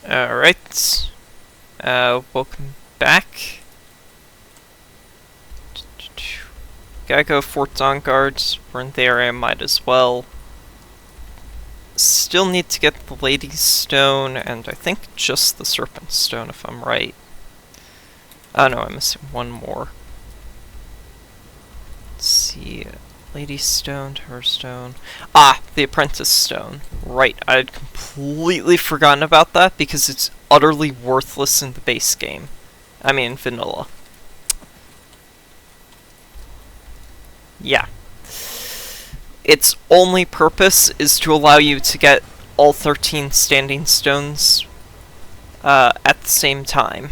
Alright. Welcome back. Gotta go Fort Dawnguard. We're in the area, might as well. Still need to get the Lady's Stone, and I think just the Serpent Stone, if I'm right. Oh no, I'm missing one more. Let's see. Lady's Stone, her stone. Ah, the Apprentice Stone. Right, I had completely forgotten about that because it's utterly worthless in the base game. I mean, vanilla. Yeah. Its only purpose is to allow you to get all 13 standing stones at the same time.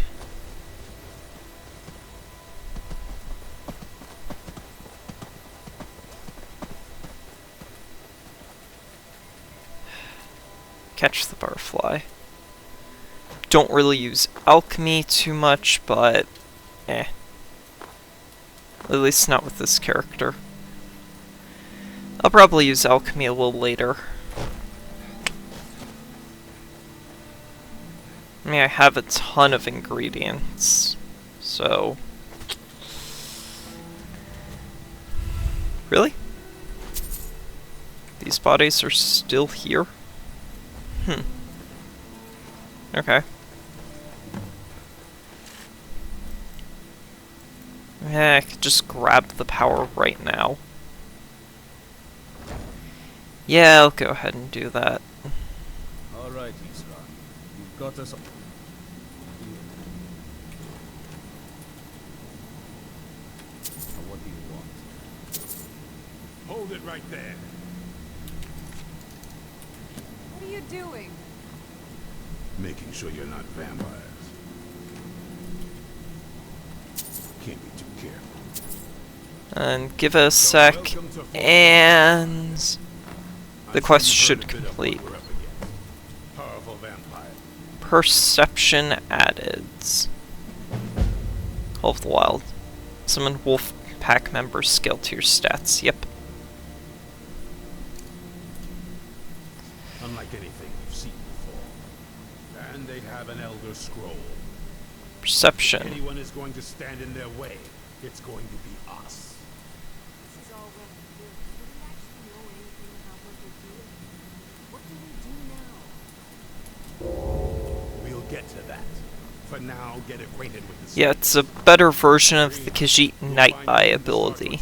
Catch the butterfly. Don't really use alchemy too much, but eh. At least not with this character. I'll probably use alchemy a little later. I mean, I have a ton of ingredients, so... Really? These bodies are still here? Okay. I could just grab the power right now. Yeah, I'll go ahead and do that. Alright, Isra. You've got us. What do you want? Hold it right there. What are you doing? Making sure you're not vampires. Can't be too careful. And give it a sec, and the quest should complete. Powerful vampire. Perception added. Call of the Wild. Summon wolf pack members scale to your stats. Yep. Unlike anything you've seen before. And they have an Elder Scroll. Perception. If anyone is going to stand in their way, it's going to be us. This is all well and good. Do we actually know anything about what they're doing? What do we do now? We'll get to that. For now, get acquainted with the Yeah, it's a better version of the Khajiit Night Eye ability.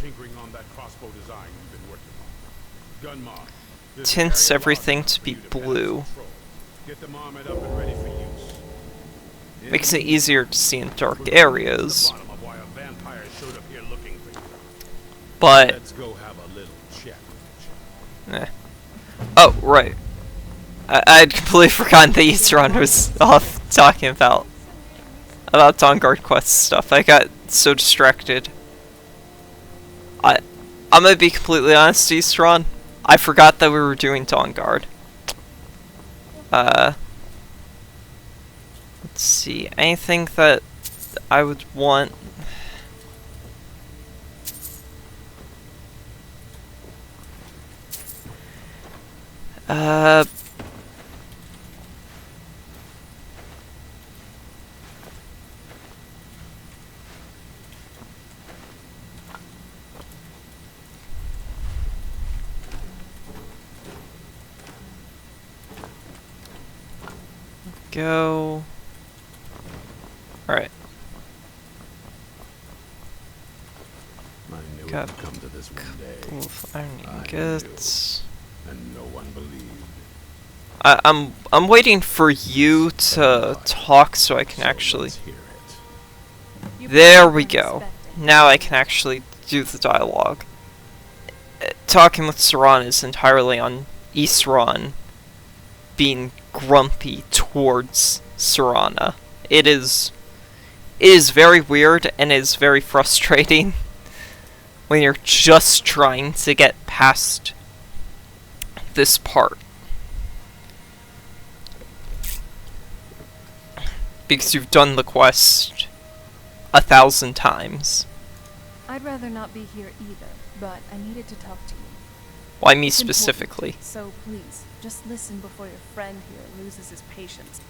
Tints everything to be blue. Get them armored up and ready for use. Makes it easier to see in dark areas. But Let's go have a little chat. oh, right. I'd completely forgotten that Yisron was off talking about Dawnguard quest stuff. I got so distracted. I'm gonna be completely honest, Yisron. I forgot that we were doing Dawnguard. Let's see. Anything that I would want. Go. Alright. Got come to this one day. couple of iron ingots. And no one believed. I'm waiting for you to talk so I can actually. Let's hear it. There we go. Now I can actually do the dialogue. Talking with Saran is entirely on Isran being grumpy towards Serana. It is very weird and is very frustrating when you're just trying to get past this part. Because you've done the quest 1,000 times. I'd rather not be here either, but I needed to talk to you. Why me It's important, specifically? So please, just listen before your friend here loses his patience.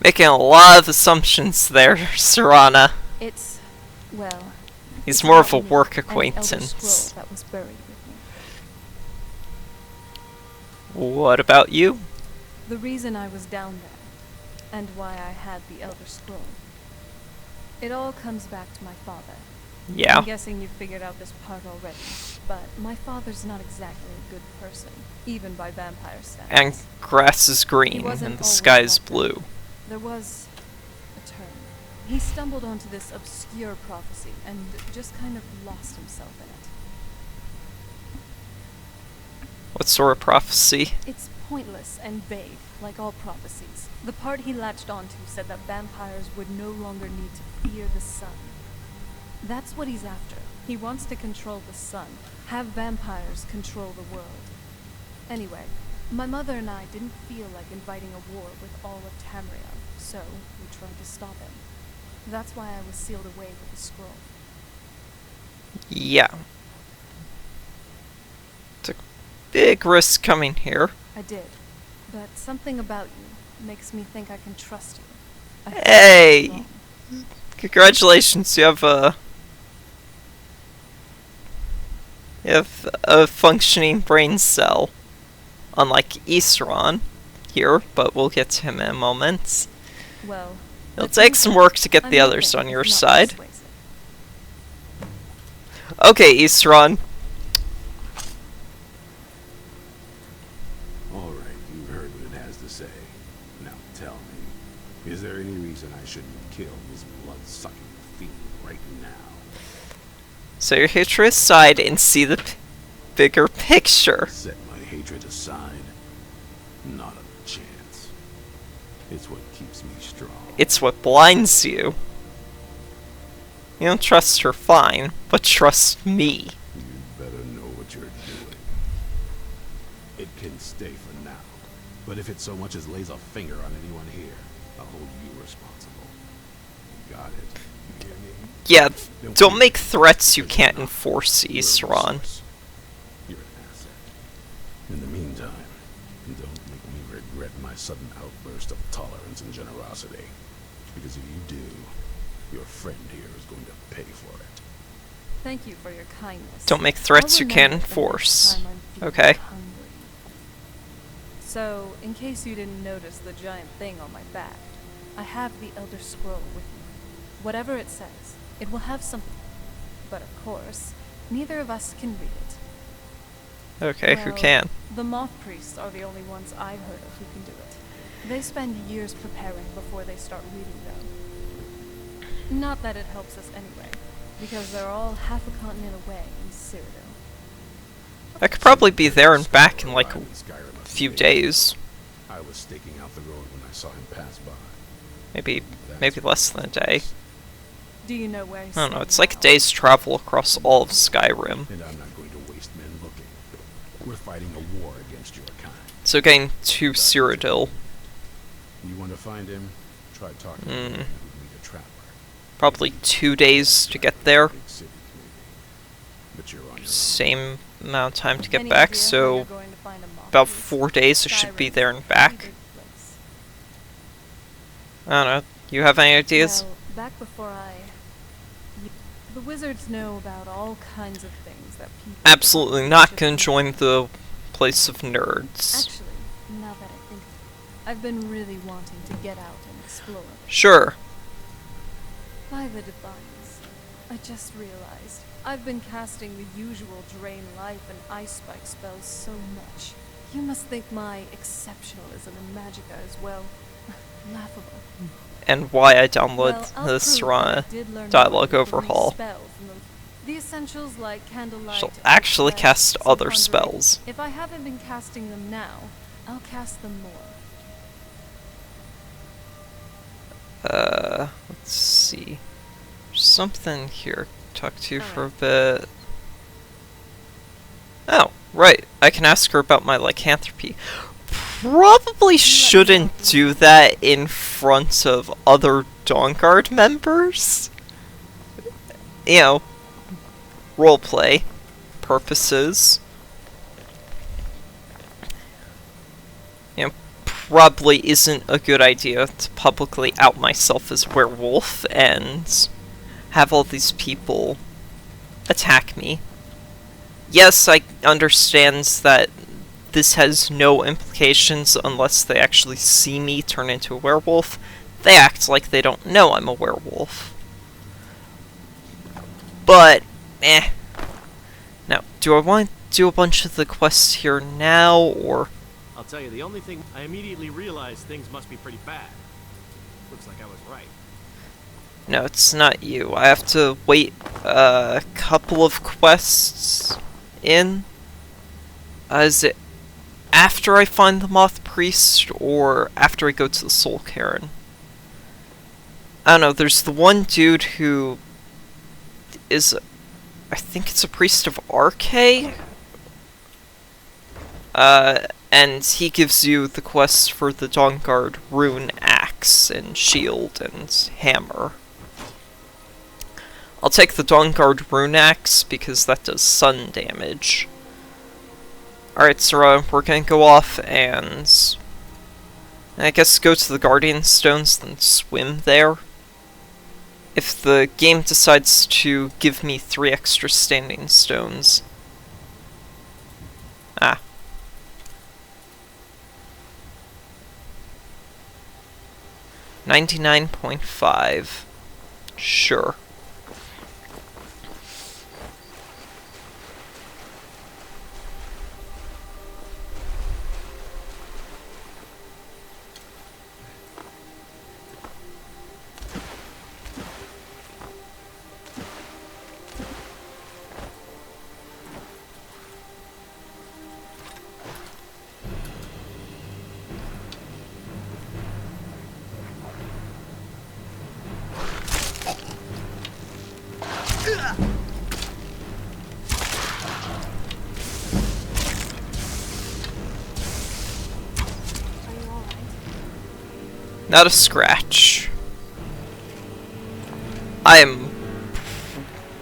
Making a lot of assumptions there, Serana. It's, well... He's it's more of a about me, work an Elder acquaintance. Scroll that was buried with me. What about you? The reason I was down there, and why I had the Elder Scroll. It all comes back to my father. Yeah. I'm guessing you've figured out this part already, but my father's not exactly a good person, even by vampire standards. And grass is He green wasn't and the always sky is like that. blue. There was a turn. He stumbled onto this obscure prophecy and just kind of lost himself in it. What sort of prophecy? It's pointless and vague, like all prophecies. The part he latched onto said that vampires would no longer need to fear the sun. That's what he's after. He wants to control the sun, have vampires control the world. Anyway, my mother and I didn't feel like inviting a war with all of Tamriel, so we tried to stop him. That's why I was sealed away with the scroll. Yeah. Took big risk coming here. I did, but something about you makes me think I can trust you. I hope Hey! I'm wrong. Congratulations, you have a functioning brain cell. Unlike Isran here, but we'll get to him in a moment. Well, It'll the take truth some is, work to get I'm the not others him, on your not side. persuasive. Okay, Isran. Alright, you've heard what it has to say. Now tell me, is there any reason I shouldn't kill this blood-sucking fiend right now? So your hatred aside and see the bigger picture. Set my hatred aside? Not a chance. It's what keeps me strong. It's what blinds you. You don't trust her, fine, but trust me. You better know what you're doing. It can stay for now, but if it so much as lays a finger on anyone here, I'll hold you responsible. Got it? You hear me? Yeah, Then don't we- make threats you Because can't you're not. enforce, You're a Isran. resource. You're an asset. In the meantime, don't make me regret my sudden outburst of tolerance and generosity. Because if you do, your friend here is going to pay for it. Thank you for your kindness. Don't make threats I'll you can't remember it the next enforce. time I'm feeling Okay. hungry. So, in case you didn't notice the giant thing on my back, I have the Elder Scroll with me. Whatever it says, it will have something. But of course, neither of us can read it. Okay, who Well, can? The Moth Priests are the only ones I've heard of who can do it. They spend years preparing before they start reading them. Not that it helps us anyway, because they're all half a continent away in Cyrodiil. I could probably be there and back in like a Arrived in Skyrim a few few days. I was staking out the road when I saw him pass by. Maybe That's less than a day. Do you know where he's I don't know, it's staying like a now? day's travel across all of Skyrim. And I'm not going to waste men looking. We're fighting a war against your kind. So getting to Cyrodiil, You want to find him? Try talking to him and meet a trapper. probably 2 days to get there. Big city, maybe. But you're on your own. Same amount of time to get Any back, idea how so you're going to find a Moth about Priest? 4 days I should be Skyrim's there a and pretty back. big place. I don't know, you have any ideas? Well, back before the wizards know about all kinds of things that people... Absolutely not just gonna don't join know. the place of nerds. Actually, now that I think of it, I've been really wanting to get out and explore. Sure. By the divines, I just realized I've been casting the usual drain life and ice spike spells so much. You must think my exceptionalism in magicka is, well, laughable. And why I Well, download I'll the prove that Serana I did learn dialogue more from overhaul. spells and the essentials like candlelight. She'll actually Oak cast Crest, other and spells. If I haven't been casting them now, I'll cast them more. Let's see. There's something here. Talk to you for a bit. Oh, right. I can ask her about my lycanthropy. Probably shouldn't do that in front of other Dawnguard members. You know, roleplay purposes. You know, probably isn't a good idea to publicly out myself as a werewolf and have all these people attack me. Yes, I understand that this has no implications unless they actually see me turn into a werewolf. They act like they don't know I'm a werewolf. But, Now, do I want to do a bunch of the quests here now, or... I'll tell you, the only thing I immediately realized things must be pretty bad. Looks like I was right. No, it's not you. I have to wait a couple of quests in. Is it after I find the Moth Priest, or after I go to the Soul Cairn? I don't know, there's the one dude who is... I think it's a priest of Arche? And he gives you the quest for the Dawnguard Rune Axe and Shield and Hammer. I'll take the Dawnguard Rune Axe because that does sun damage. Alright, so we're gonna go off and... I guess go to the Guardian Stones, then swim there. If the game decides to give me 3 extra standing stones... 99.5. Sure. Not a scratch. I am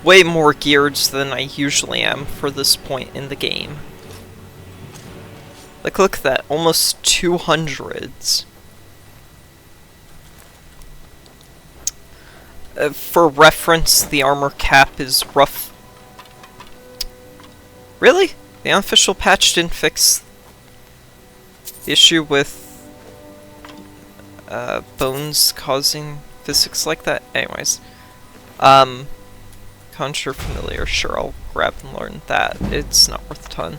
way more geared than I usually am for this point in the game. Like, look at that, almost 200s. For reference, the armor cap is rough. Really? The unofficial patch didn't fix the issue with bones causing physics like that? Anyways. Conjure Familiar, sure, I'll grab and learn that. It's not worth a ton.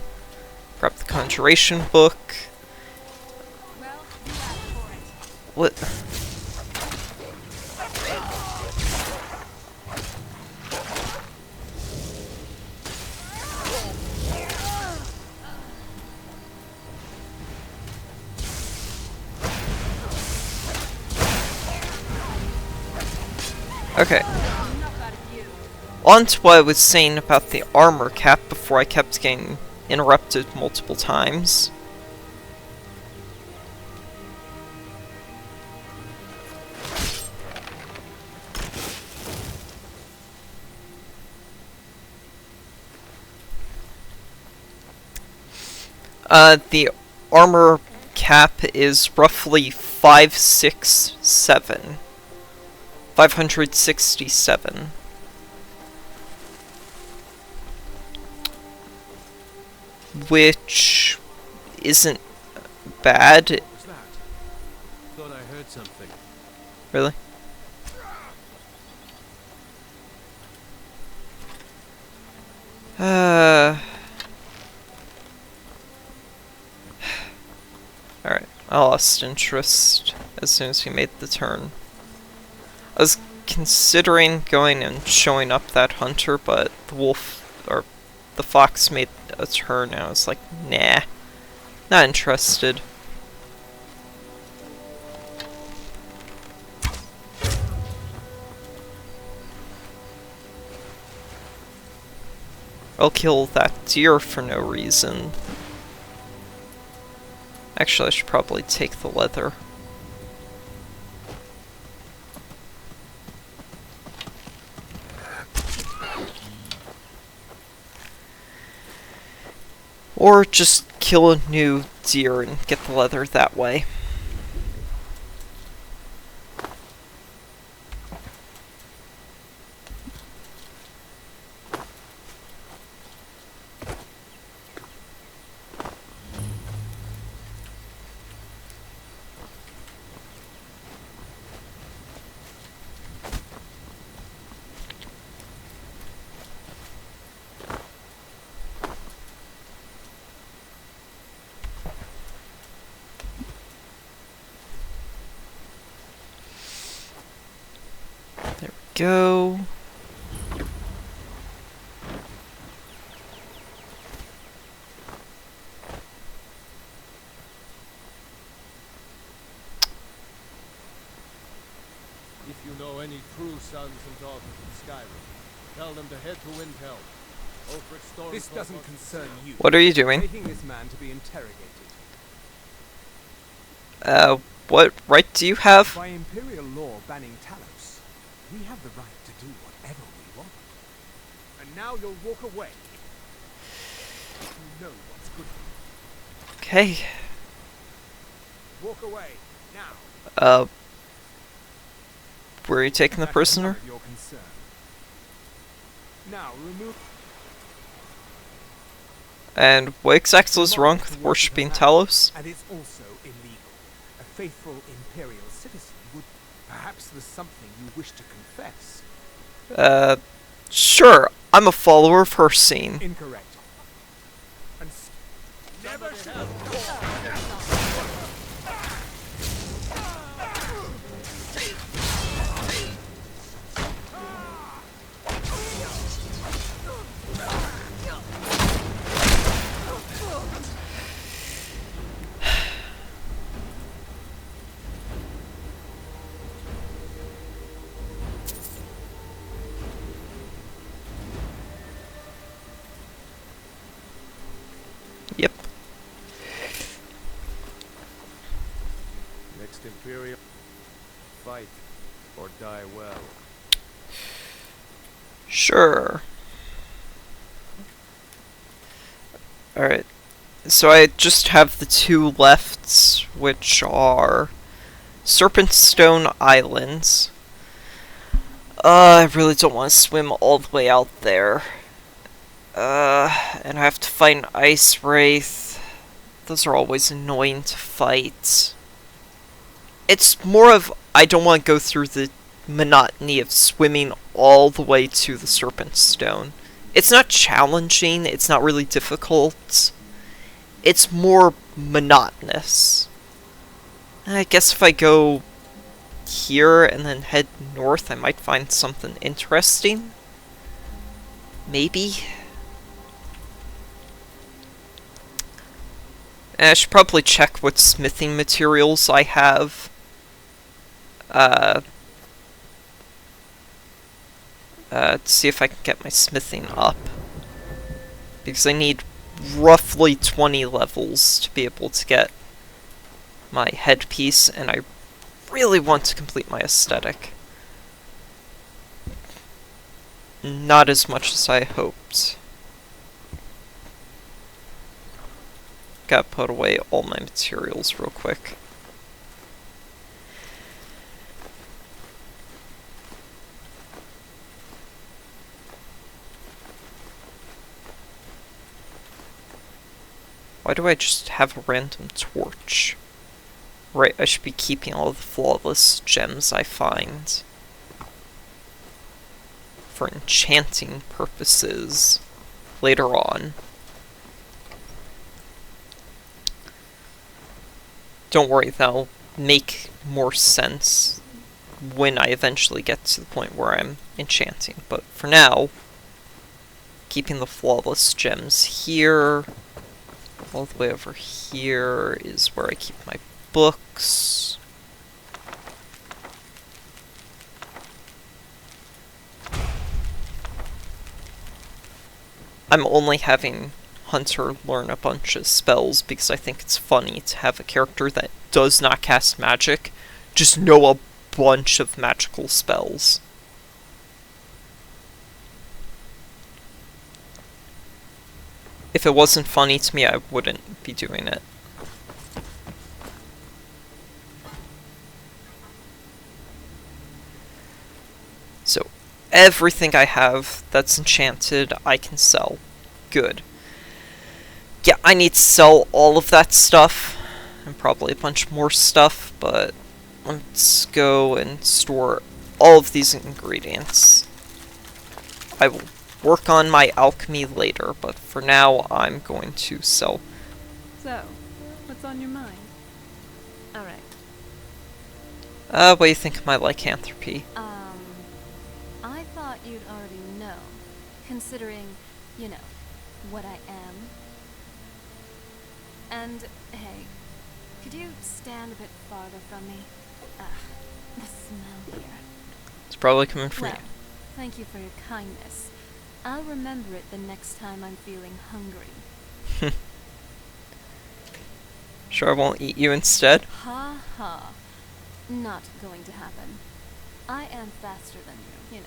Grab the Conjuration book. What? Okay. On to what I was saying about the armor cap before I kept getting interrupted multiple times. The armor cap is roughly 567. 567. Which isn't bad. What's that? Thought I heard something. Really? Alright, I lost interest as soon as we made the turn. I was considering going and showing up that hunter, but the wolf, or the fox made a turn, and I was like, nah, not interested. I'll kill that deer for no reason. Actually, I should probably take the leather. Or just kill a new deer and get the leather that way. go. If you know any true sons and daughters of Skyrim, tell them to head to Windhelm. This doesn't concern you. What are you doing? Taking this man to be interrogated. What right do you have? By Imperial law banning Talos, we have the right to do whatever we want. And now you'll walk away. You know what's good for Okay. you. Walk away, now. Where are you taking the That is prisoner? none of your concern. Now, remove... And what exactly is wrong with worshipping Talos? And it's also illegal. A faithful Imperial citizen would... Perhaps there's something you wish to confess. Sure. I'm a follower of Hircine. Incorrect. And Never shall. Yep. Next Imperial, fight or die well. Sure. Alright. So I just have the two left, which are Serpentstone Islands. I really don't want to swim all the way out there. And I have to fight an ice wraith. Those are always annoying to fight. It's more of, I don't want to go through the monotony of swimming all the way to the Serpentstone. It's not challenging, it's not really difficult. It's more monotonous. I guess if I go here and then head north, I might find something interesting. Maybe. And I should probably check what smithing materials I have. To see if I can get my smithing up. Because I need roughly 20 levels to be able to get my headpiece, and I really want to complete my aesthetic. Not as much as I hoped. Gotta put away all my materials real quick. Why do I just have a random torch? Right, I should be keeping all the flawless gems I find for enchanting purposes later on. Don't worry, that'll make more sense when I eventually get to the point where I'm enchanting. But for now, keeping the flawless gems here. All the way over here is where I keep my books. I'm only having Hunter learn a bunch of spells because I think it's funny to have a character that does not cast magic just know a bunch of magical spells. If it wasn't funny to me, I wouldn't be doing it. So, everything I have that's enchanted, I can sell. Good. Yeah, I need to sell all of that stuff, and probably a bunch more stuff, but let's go and store all of these ingredients. I will work on my alchemy later, but for now, I'm going to sell. So, what's on your mind? Alright. What do you think of my lycanthropy? considering, you know, what I am. And, hey, could you stand a bit farther from me? Ugh, the smell here. It's probably coming from Well, thank you for your kindness. I'll remember it the next time I'm feeling hungry. you. Sure I won't eat you instead? Ha ha. Not going to happen. I am faster than you know.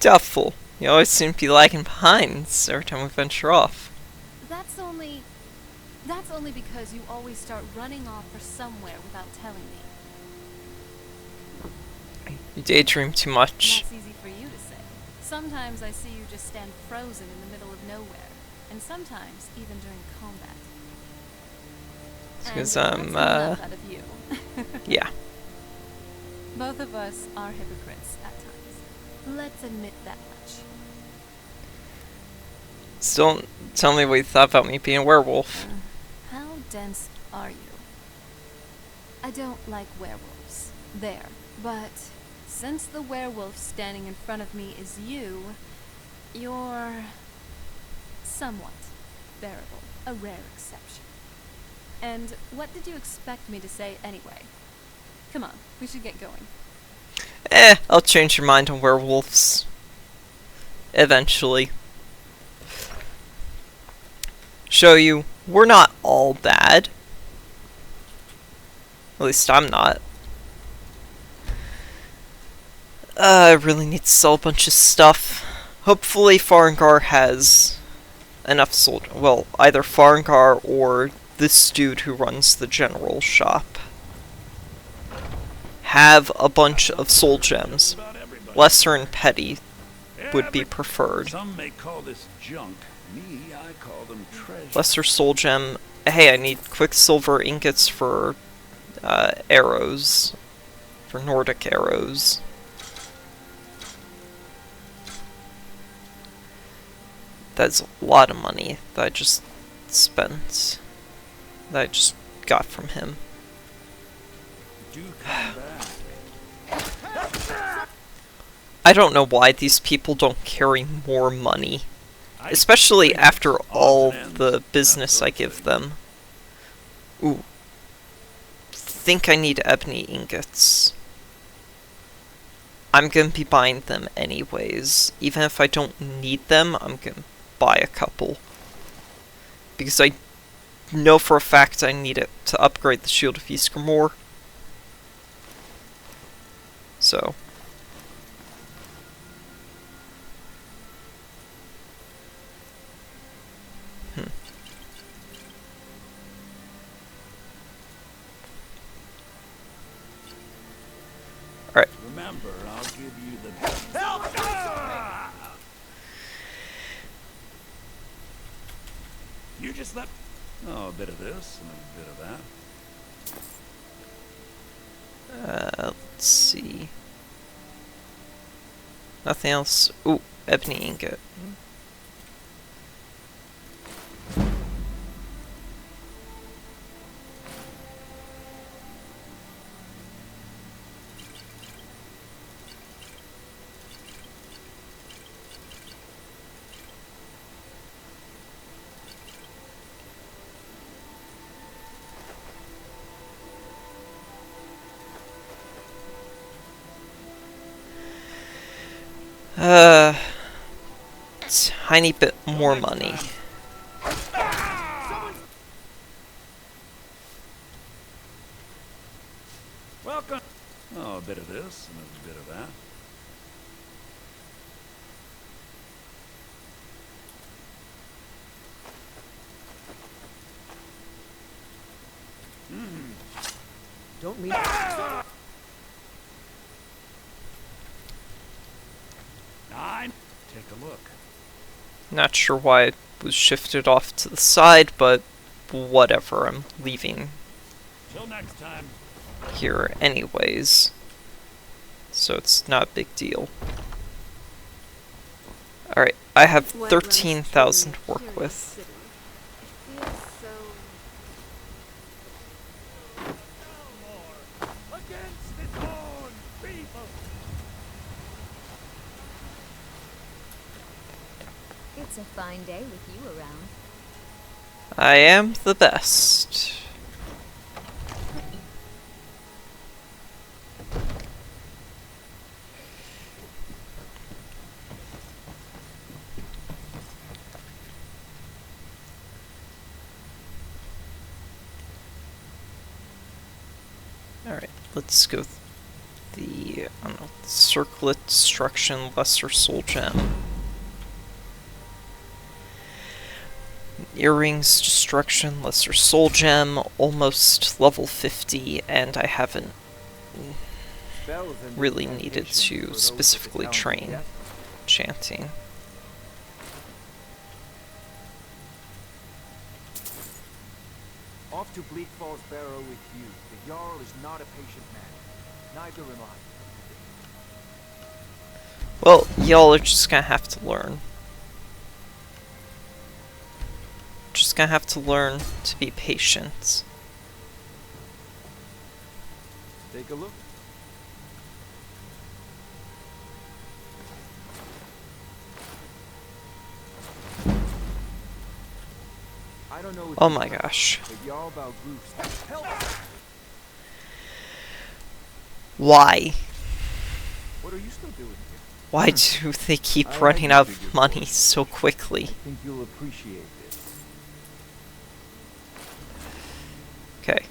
Doubtful. You always seem to be lagging behind every time we venture off. That's only because you always start running off for somewhere without telling me. You daydream too much. That's easy for you to say. Sometimes I see you just stand frozen in the middle of nowhere, and sometimes even during combat. Because And that's enough out of you. yeah. Both of us are hypocrites at times. Let's admit that much. Still don't tell me what you thought about me being a werewolf. How dense are you? I don't like werewolves. There. But since the werewolf standing in front of me is you, you're somewhat bearable. A rare exception. And what did you expect me to say anyway? Come on, we should get going. I'll change your mind on werewolves. Eventually. Show you, we're not all bad. At least I'm not. I really need to sell a bunch of stuff. Hopefully Farengar has enough sold. Well, either Farengar or this dude who runs the general shop have a bunch of soul gems. Lesser and petty would be preferred. Some may call this junk. Me, I call them treasure. Lesser soul gem. Hey, I need quicksilver ingots for arrows. For Nordic arrows. That's a lot of money that I just spent. That I just got from him. Do come back. I don't know why these people don't carry more money. Especially after all the business I give them. Ooh. Think I need ebony ingots. I'm gonna be buying them anyways. Even if I don't need them, I'm gonna buy a couple. Because I know for a fact I need it to upgrade the Shield of Ysgramor. So. Alright. Remember, I'll give you the You just let. Oh, a bit of this and a bit of that. Let's see. Nothing else. Ooh, ebony ingot. Tiny bit more money. Welcome. Oh, a bit of this and a bit of that. Don't mean. Nine. Take a look. Not sure why it was shifted off to the side, but whatever, I'm leaving Till next time. here anyways. So it's not a big deal. Alright, I have 13,000 to work with. Against its own people. It's a fine day with you around. I am the best. Alright, let's go the, I don't know, Circlet, Destruction, Lesser Soul Gem. Earrings, Destruction, Lesser Soul Gem, almost level 50, and I haven't really needed to specifically train chanting. Off to Bleak Falls Barrow with you. The Jarl is not a patient man. Neither am I. Well, y'all are just gonna have to learn. Just gonna have to learn to be patient. Take a look. I don't know. Oh my gosh. But Jarl Balgruuf's help. Why? What are you still doing here? Why do they keep running out of money so quickly? I think you'll appreciate this. Okay.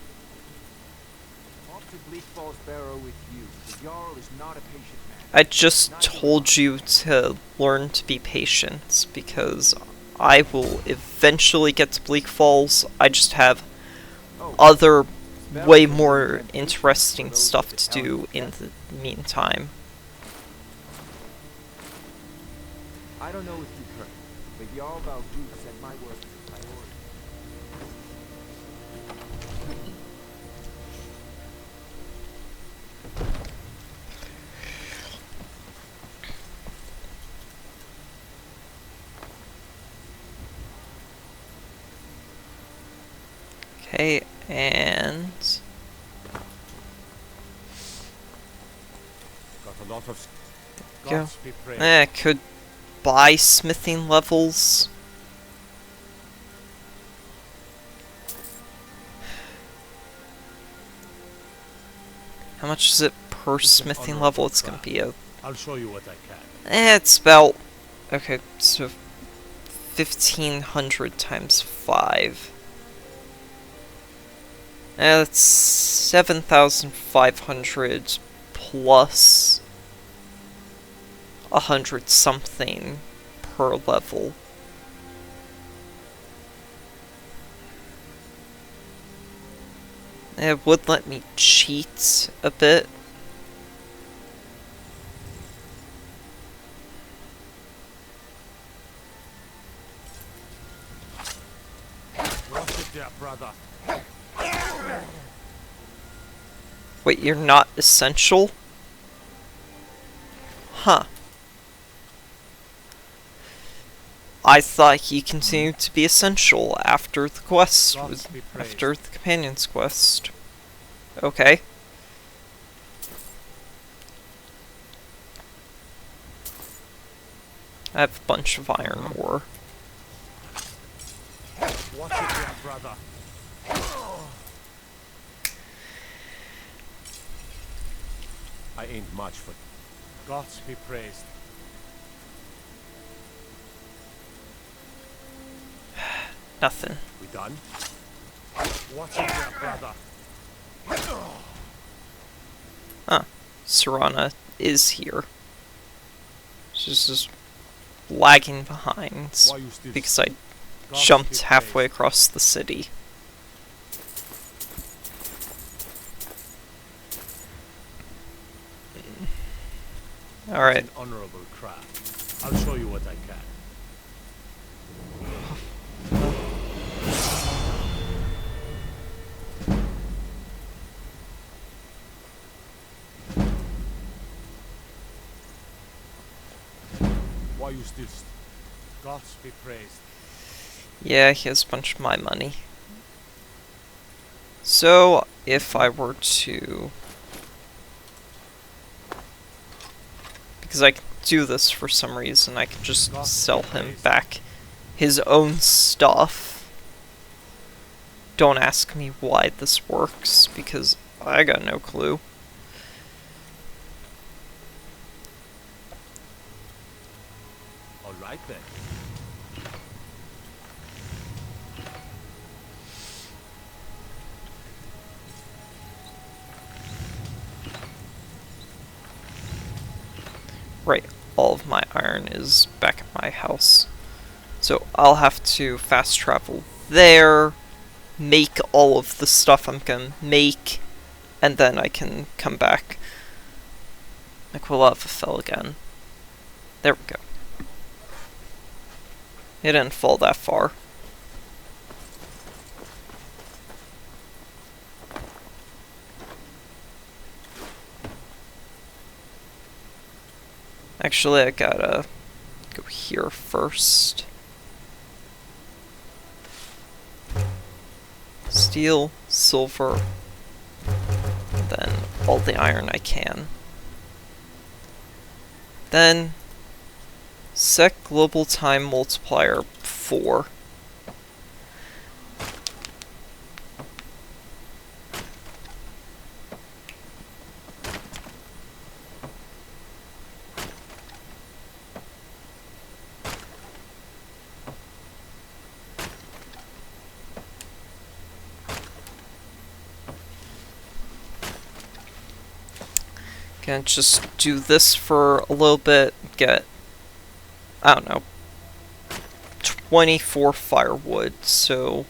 Off to Bleak Falls Barrow with you. The Jarl is not a patient man. I just told you to learn to be patient, because I will eventually get to Bleak Falls. I just have other, way more interesting stuff to do in the meantime. I don't know if you've heard, but Jarl Balgruuf said my work is a priority. Okay, and Got a lot of go. gods be praised. Could buy smithing levels. How much is it per smithing level? It's gonna be a... I'll show you what I can. it's about... okay, so 1,500 times 5. That's 7,500 plus 100 something per level. It would let me cheat a bit. Watch it there, brother. Wait, you're not essential? Huh. I thought he continued to be essential after the quest, after the companion's quest. Okay. I have a bunch of iron ore. Watch it there, brother. I ain't much for gods be praised. Nothing. We done? Watch it there, brother. Huh. Serana is here. She's just lagging behind Why you still because I gods jumped be halfway praised. across the city. Alright. It's an honorable craft. I'll show you what I can. Why you still gods be praised. Yeah, he has a bunch of my money. So, if I were to... because I can do this for some reason, I can just sell him back his own stuff. Don't ask me why this works, because I got no clue. All right then. Right, all of my iron is back at my house. So I'll have to fast travel there, make all of the stuff I'm gonna make, and then I can come back. Aquilava fell again. There we go. It didn't fall that far. Actually, I gotta go here first. Steel, silver, and then all the iron I can. Then, set global time multiplier 4. Gonna just do this for a little bit, get, I don't know, 24 firewood, so...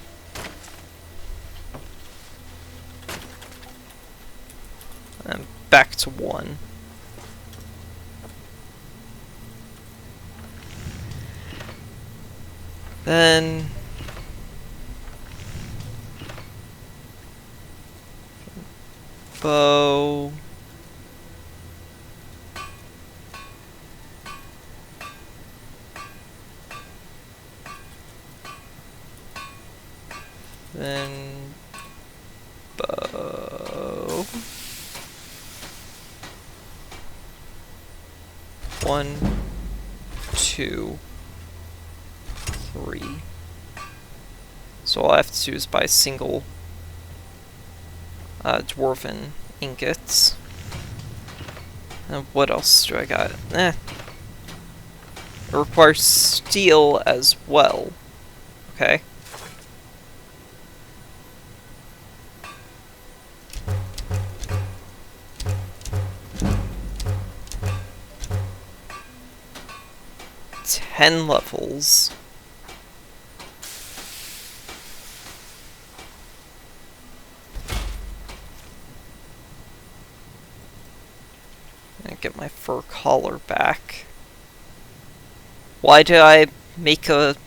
And back to 1. Then... bow... Then bow. 1, 2, 3. So all I have to do is buy single dwarven ingots. And what else do I got? It requires steel as well. Okay. Ten levels. And get my fur collar back. Why did I make a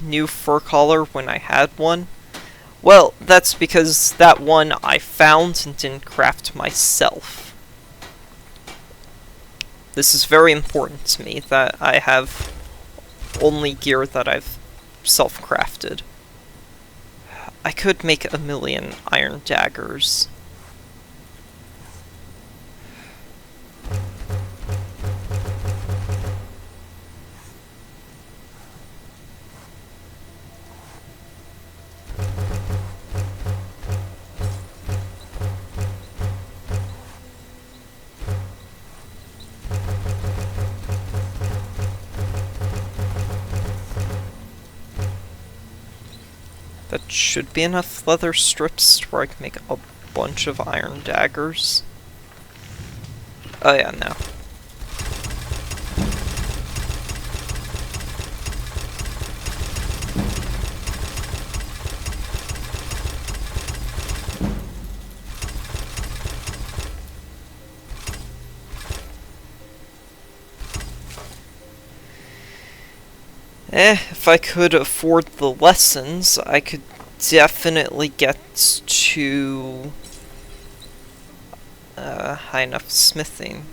new fur collar when I had one? Well, that's because that one I found and didn't craft myself. This is very important to me, that I have only gear that I've self-crafted. I could make 1,000,000 iron daggers. That should be enough leather strips where I can make a bunch of iron daggers. Oh yeah, no. If I could afford the lessons, I could definitely get to high enough smithing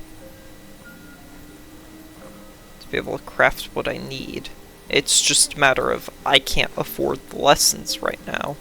to be able to craft what I need. It's just a matter of I can't afford the lessons right now.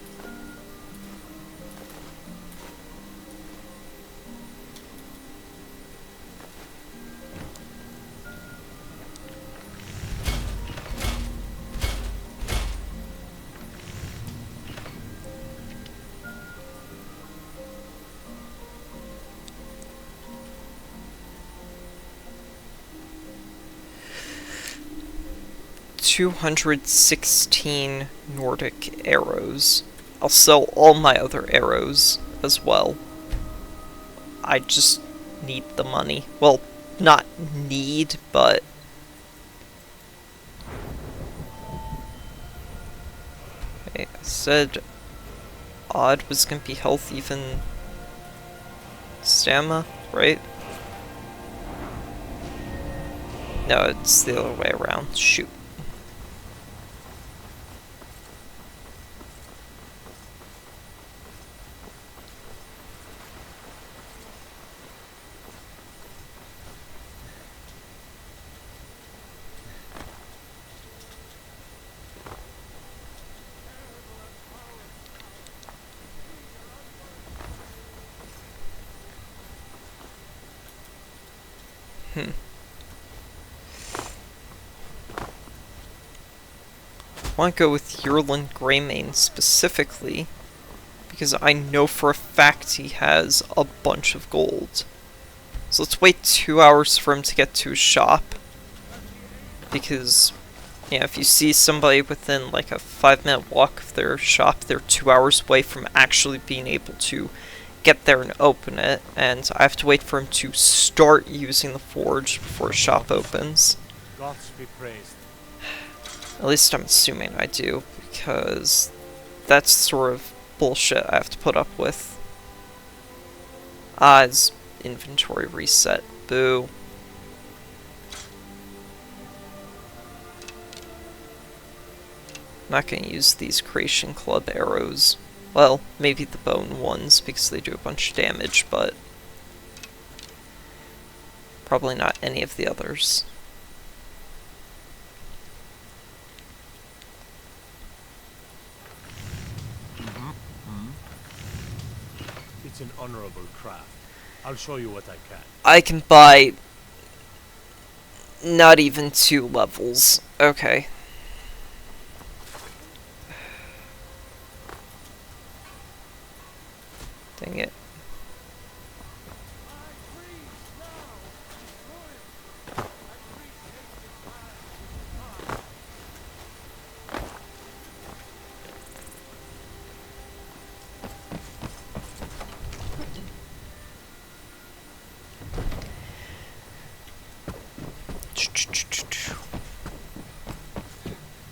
216 Nordic arrows. I'll sell all my other arrows as well. I just need the money. Well, not need, but... Okay, I said odd was gonna be health, even stamina, right? No, it's the other way around. Shoot. I want to go with Hircine Greymane specifically, because I know for a fact he has a bunch of gold. So let's wait 2 hours for him to get to his shop, because, yeah, if you see somebody within like a 5-minute walk of their shop, they're 2 hours away from actually being able to get there and open it, and I have to wait for him to start using the forge before his shop opens. Gods be praised. At least I'm assuming I do, because that's the sort of bullshit I have to put up with. His inventory reset. Boo. I'm not going to use these Creation Club arrows. Well, maybe the bone ones, because they do a bunch of damage, but probably not any of the others. It's an honorable craft. I'll show you what I can. I can buy not even 2 levels. Okay. Dang it.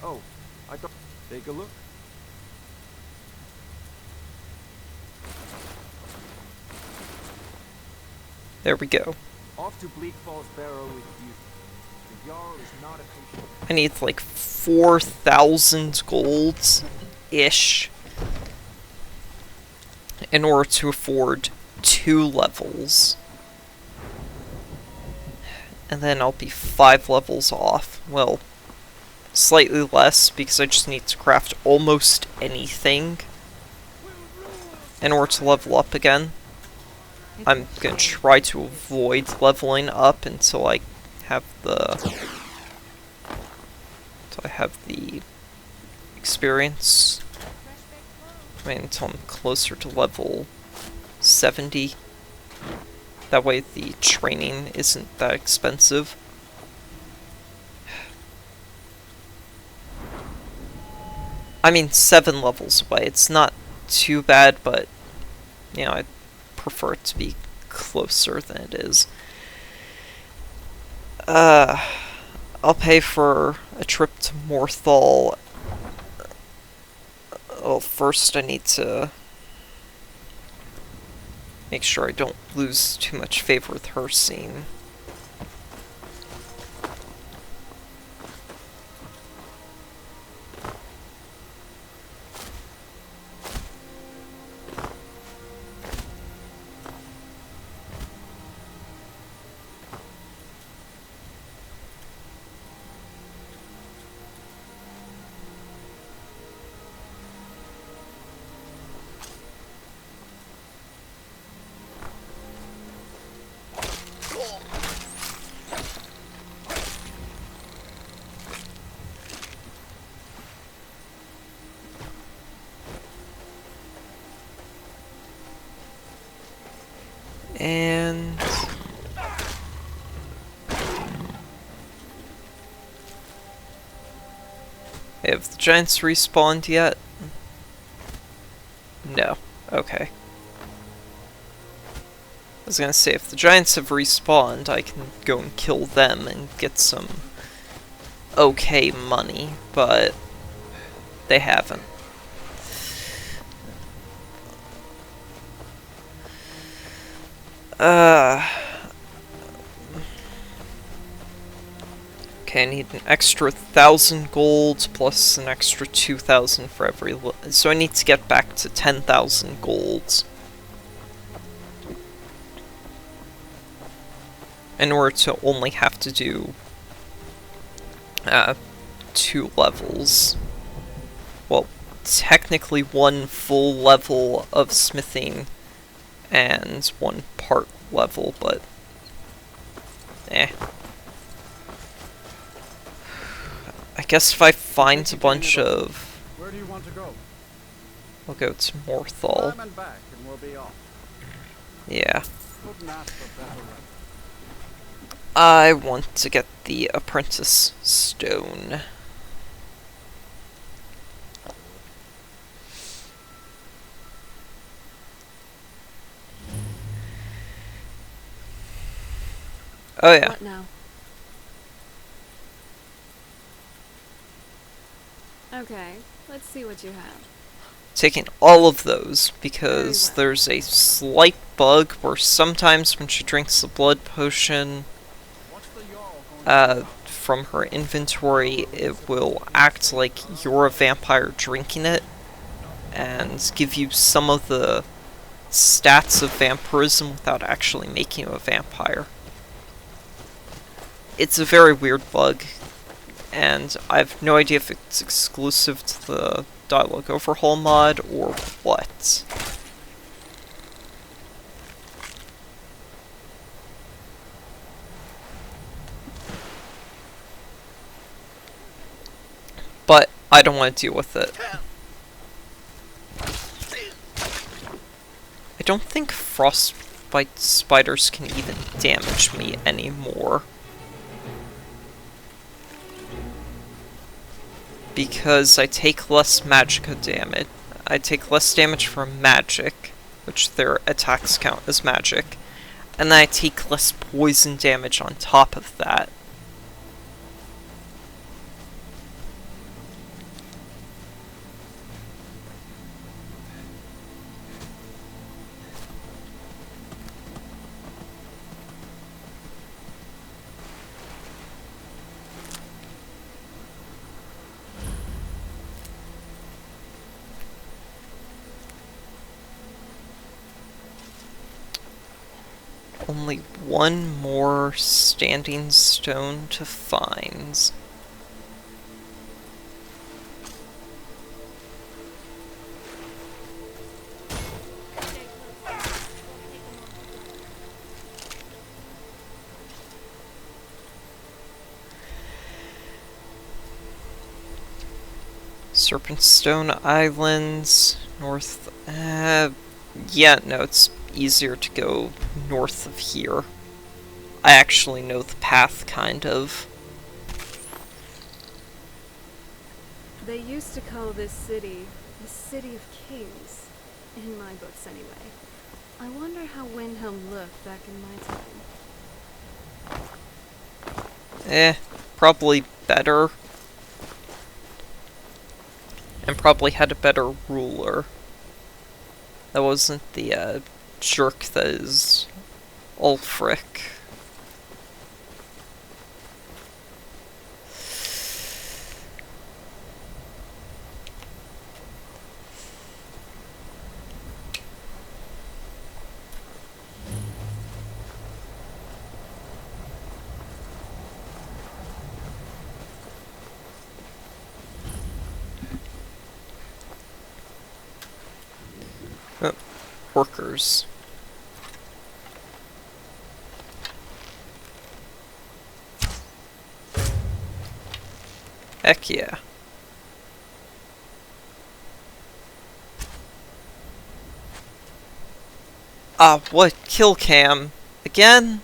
Oh, I don't... Take a look. There we go. Off to Bleak Falls Barrow with you. The Jarl is not a patient. I need like 4,000 golds-ish in order to afford 2 levels. And then I'll be 5 levels off. Well, slightly less, because I just need to craft almost anything in order to level up again. I'm gonna try to avoid leveling up until I have the experience. I mean, until I'm closer to level 70. That way the training isn't that expensive. I mean, 7 levels away. It's not too bad, but, you know, I'd prefer it to be closer than it is. I'll pay for a trip to Morthal. Well, first I need to make sure I don't lose too much favor with Hircine. And Have the giants respawned yet? No. Okay. I was gonna say, if the giants have respawned, I can go and kill them and get some okay money, but they haven't. Okay, I need an extra 1,000 gold plus an extra 2,000 for every so I need to get back to 10,000 golds in order to only have to do 2 levels. Well, technically 1 full level of smithing and 1 part level, but I guess if I find a bunch of... Where do you want to go? I'll go to Morthal. Time and back and we'll be off. Yeah. Couldn't ask for better weather. I want to get the Apprentice Stone. Oh yeah. What now? Okay, let's see what you have. Taking all of those, because there's a slight bug where sometimes when she drinks the blood potion from her inventory, it will act like you're a vampire drinking it, and give you some of the stats of vampirism without actually making you a vampire. It's a very weird bug, and I have no idea if it's exclusive to the Dialogue Overhaul mod or what. But I don't want to deal with it. I don't think frostbite spiders can even damage me anymore. Because I take less magicka damage. I take less damage from magic, which their attacks count as magic, and then I take less poison damage on top of that. Only one more standing stone to find. Serpentstone Islands, north, yeah, no, it's easier to go north of here. I actually know the path, kind of. They used to call this city the City of Kings, in my books anyway. I wonder how Windhelm looked back in my time. Probably better. And probably had a better ruler. That wasn't the, jerk that is Ulfric. Workers. Heck yeah. Ah, what? Kill cam? Again?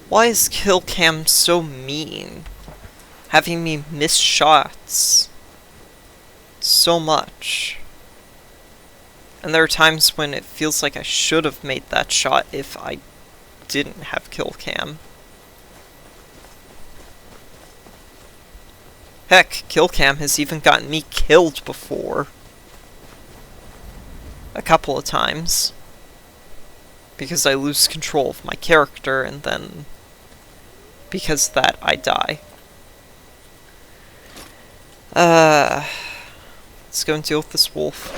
Why is kill cam so mean? Having me miss shots so much. And there are times when it feels like I should have made that shot if I didn't have kill cam. Heck, kill cam has even gotten me killed before. A couple of times. Because I lose control of my character, and then because of that, I die. Let's go and deal with this wolf.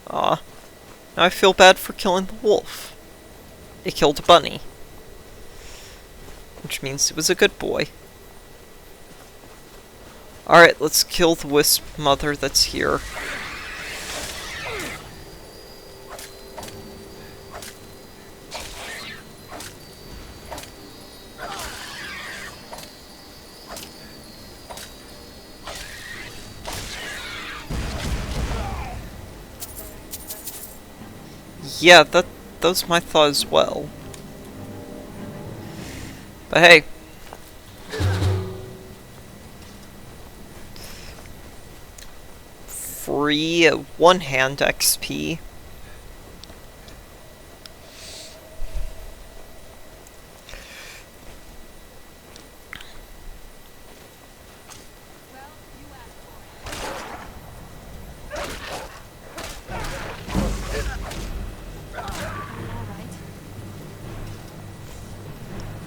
Aw. Now I feel bad for killing the wolf. It killed a bunny. Which means it was a good boy. Alright, let's kill the wisp mother that's here. Yeah, that was my thought as well. But hey. Free one-hand XP.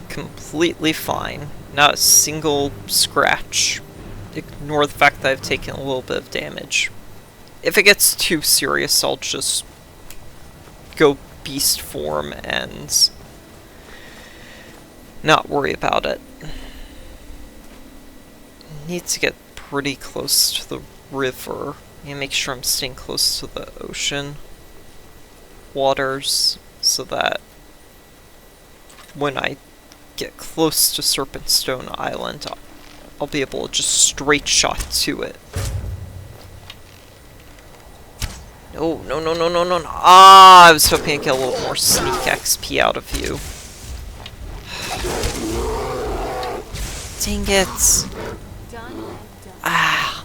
Completely fine. Not a single scratch. Ignore the fact that I've taken a little bit of damage. If it gets too serious, I'll just go beast form and not worry about it. Need to get pretty close to the river. And make sure I'm staying close to the ocean waters so that when I get close to Serpentstone Island, I'll be able to just straight shot to it. No, no, no, no, no, no, no. Ah, I was hoping to get a little more sneak XP out of you. Dang it. Ah.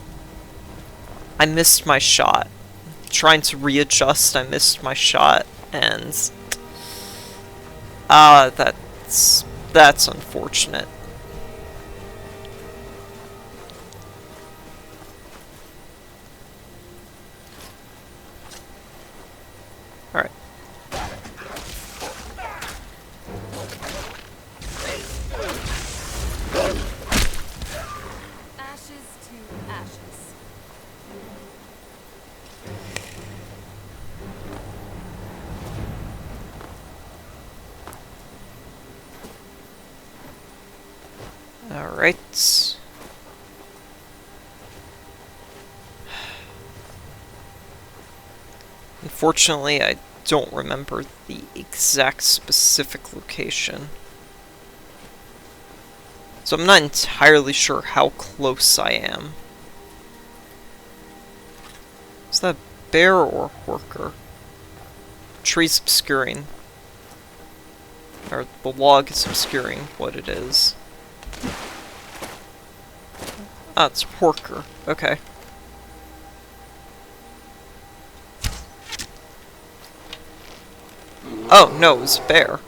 I missed my shot. Trying to readjust, I missed my shot, and that's unfortunate. Alright. Ashes to ashes. Alright. Unfortunately, I don't remember the exact specific location. So I'm not entirely sure how close I am. Is that bear or worker? Trees obscuring. Or the log is obscuring what it is. Ah, it's Porker. Okay. Oh, no, it was a bear.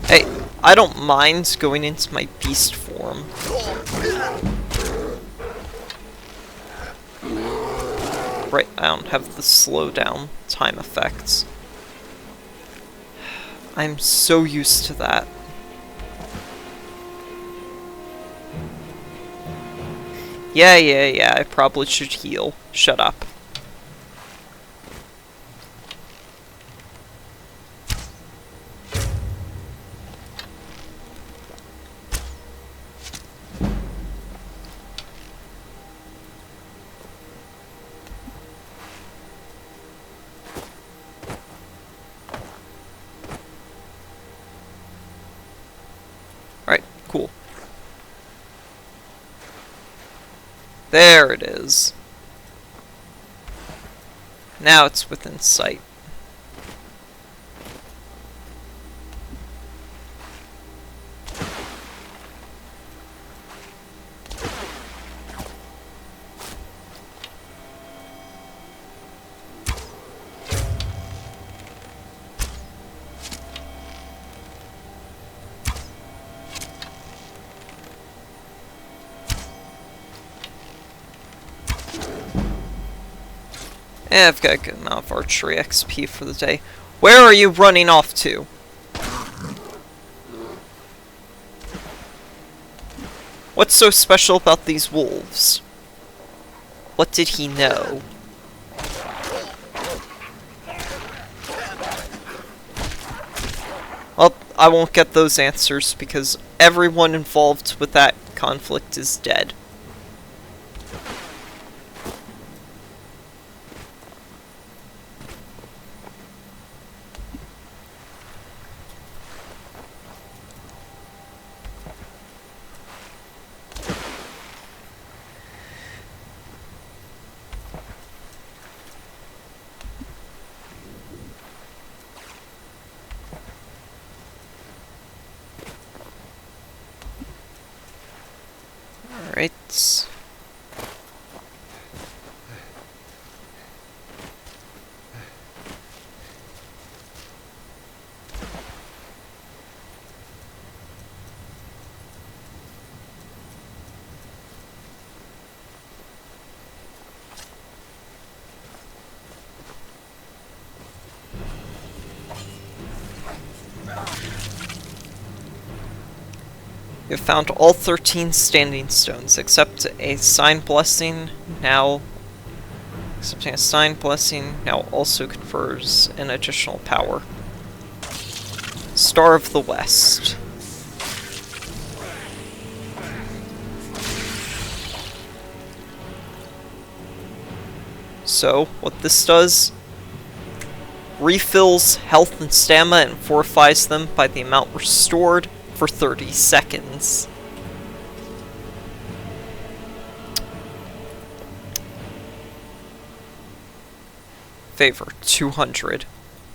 Hey, I don't mind going into my beast form. Right, I don't have the slowdown time effects. I'm so used to that. Yeah, I probably should heal. Shut up. There it is. Now it's within sight. Yeah, I've got a good amount of archery XP for the day. Where are you running off to? What's so special about these wolves? What did he know? Well, I won't get those answers because everyone involved with that conflict is dead. Alright. You have found all 13 standing stones, except a sign blessing, now... Accepting a sign blessing now also confers an additional power. Star of the West. So, what this does... refills health and stamina and fortifies them by the amount restored for 30 seconds. Favor 200.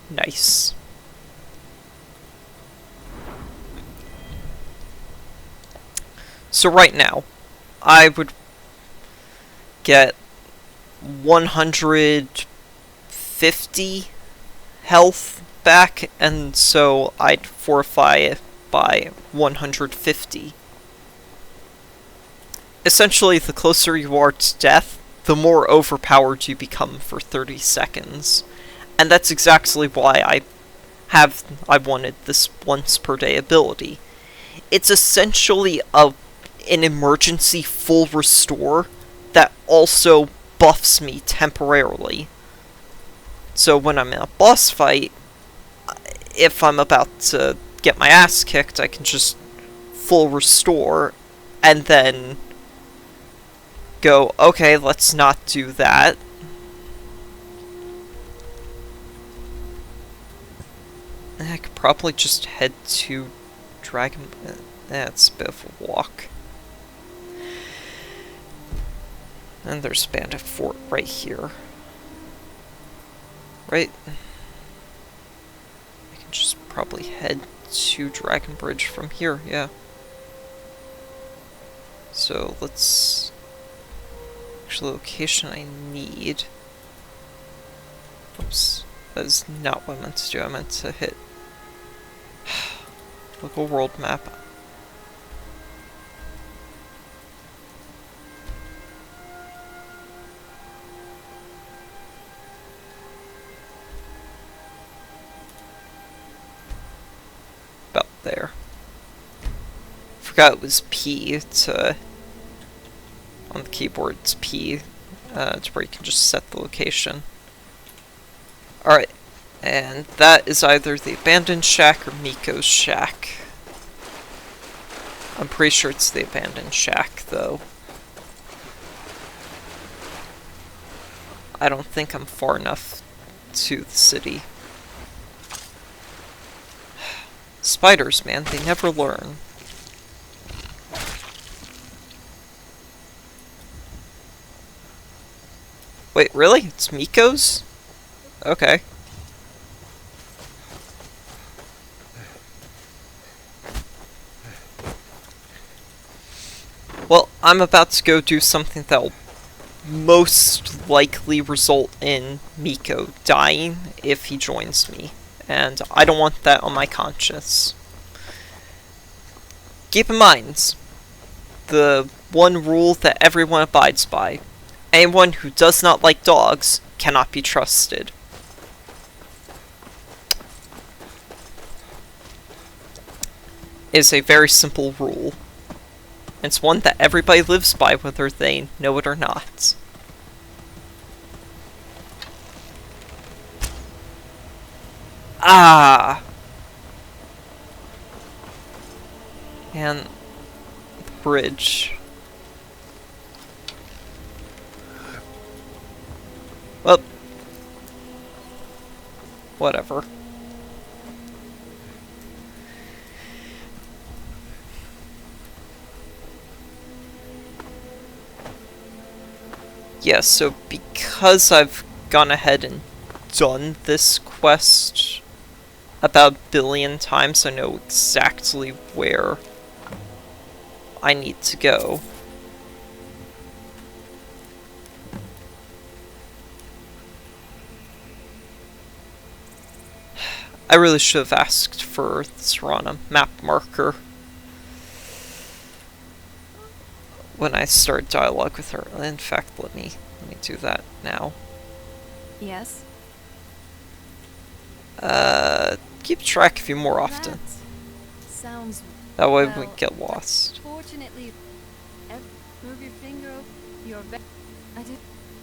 Nice. So right now, I would get 150 health back, and so I'd fortify it by 150. Essentially, the closer you are to death, the more overpowered you become for 30 seconds. And that's exactly why I wanted this once per day ability. It's essentially an emergency full restore that also buffs me temporarily. So when I'm in a boss fight, if I'm about to get my ass kicked, I can just full restore and then go, okay, let's not do that. I could probably just head to Dragon... That's a bit of a walk. And there's a bandit fort right here. Right? I can just probably head to Dragon Bridge from here, yeah. So let's... Actually, the location I need... Oops. That is not what I meant to do. I meant to hit... Local world map. About there. Forgot it was P to... On the keyboard, it's P. To where you can just set the location. Alright. And that is either the abandoned shack or Miko's shack. I'm pretty sure it's the abandoned shack, though. I don't think I'm far enough to the city. Spiders, man, they never learn. Wait, really? It's Miko's? Okay. Well, I'm about to go do something that'll most likely result in Miko dying if he joins me. And I don't want that on my conscience. Keep in mind, the one rule that everyone abides by. Anyone who does not like dogs cannot be trusted. It is a very simple rule. It's one that everybody lives by whether they know it or not. Ah! And the bridge. Well, whatever. Yeah, so because I've gone ahead and done this quest about 1 billion times, I know exactly where I need to go. I really should have asked for Serana map marker when I start dialogue with her. In fact, let me do that now. Yes? Keep track of you more often. That sounds... That way well, we get lost. Fortunately, move your finger up. You're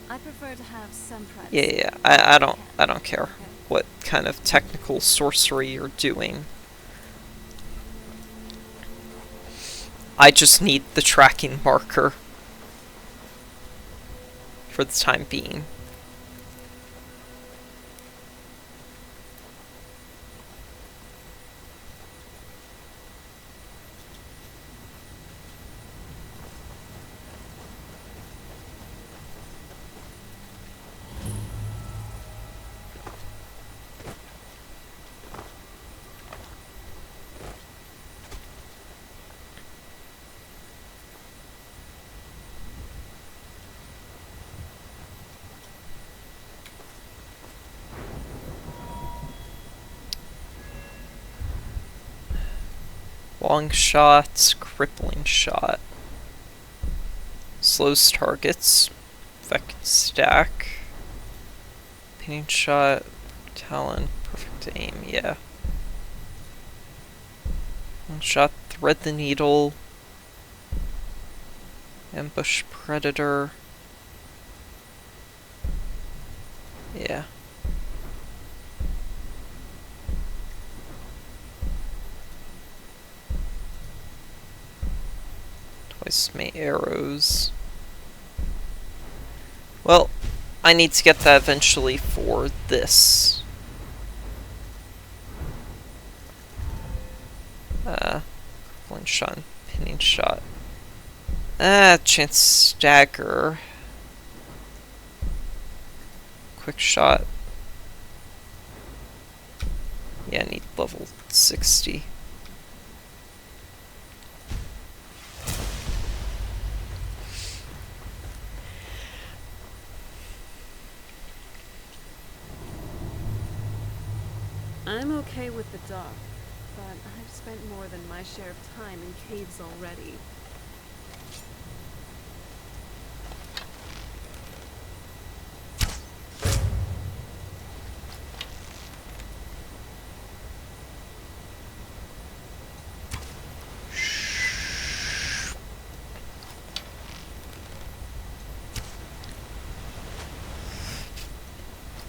I prefer to have some privacy. Yeah, I don't care Okay. what kind of technical sorcery you're doing. I just need the tracking marker for the time being. Long shots, crippling shot. Slows targets. Effect stack. Pinning shot. Talon. Perfect aim, yeah. Long shot, thread the needle. Ambush predator. Yeah. Twice my arrows. Well, I need to get that eventually for this. One shot, pinning shot. Chance stagger. Quick shot. Yeah, I need level 60. I'm okay with the dark, but I've spent more than my share of time in caves already.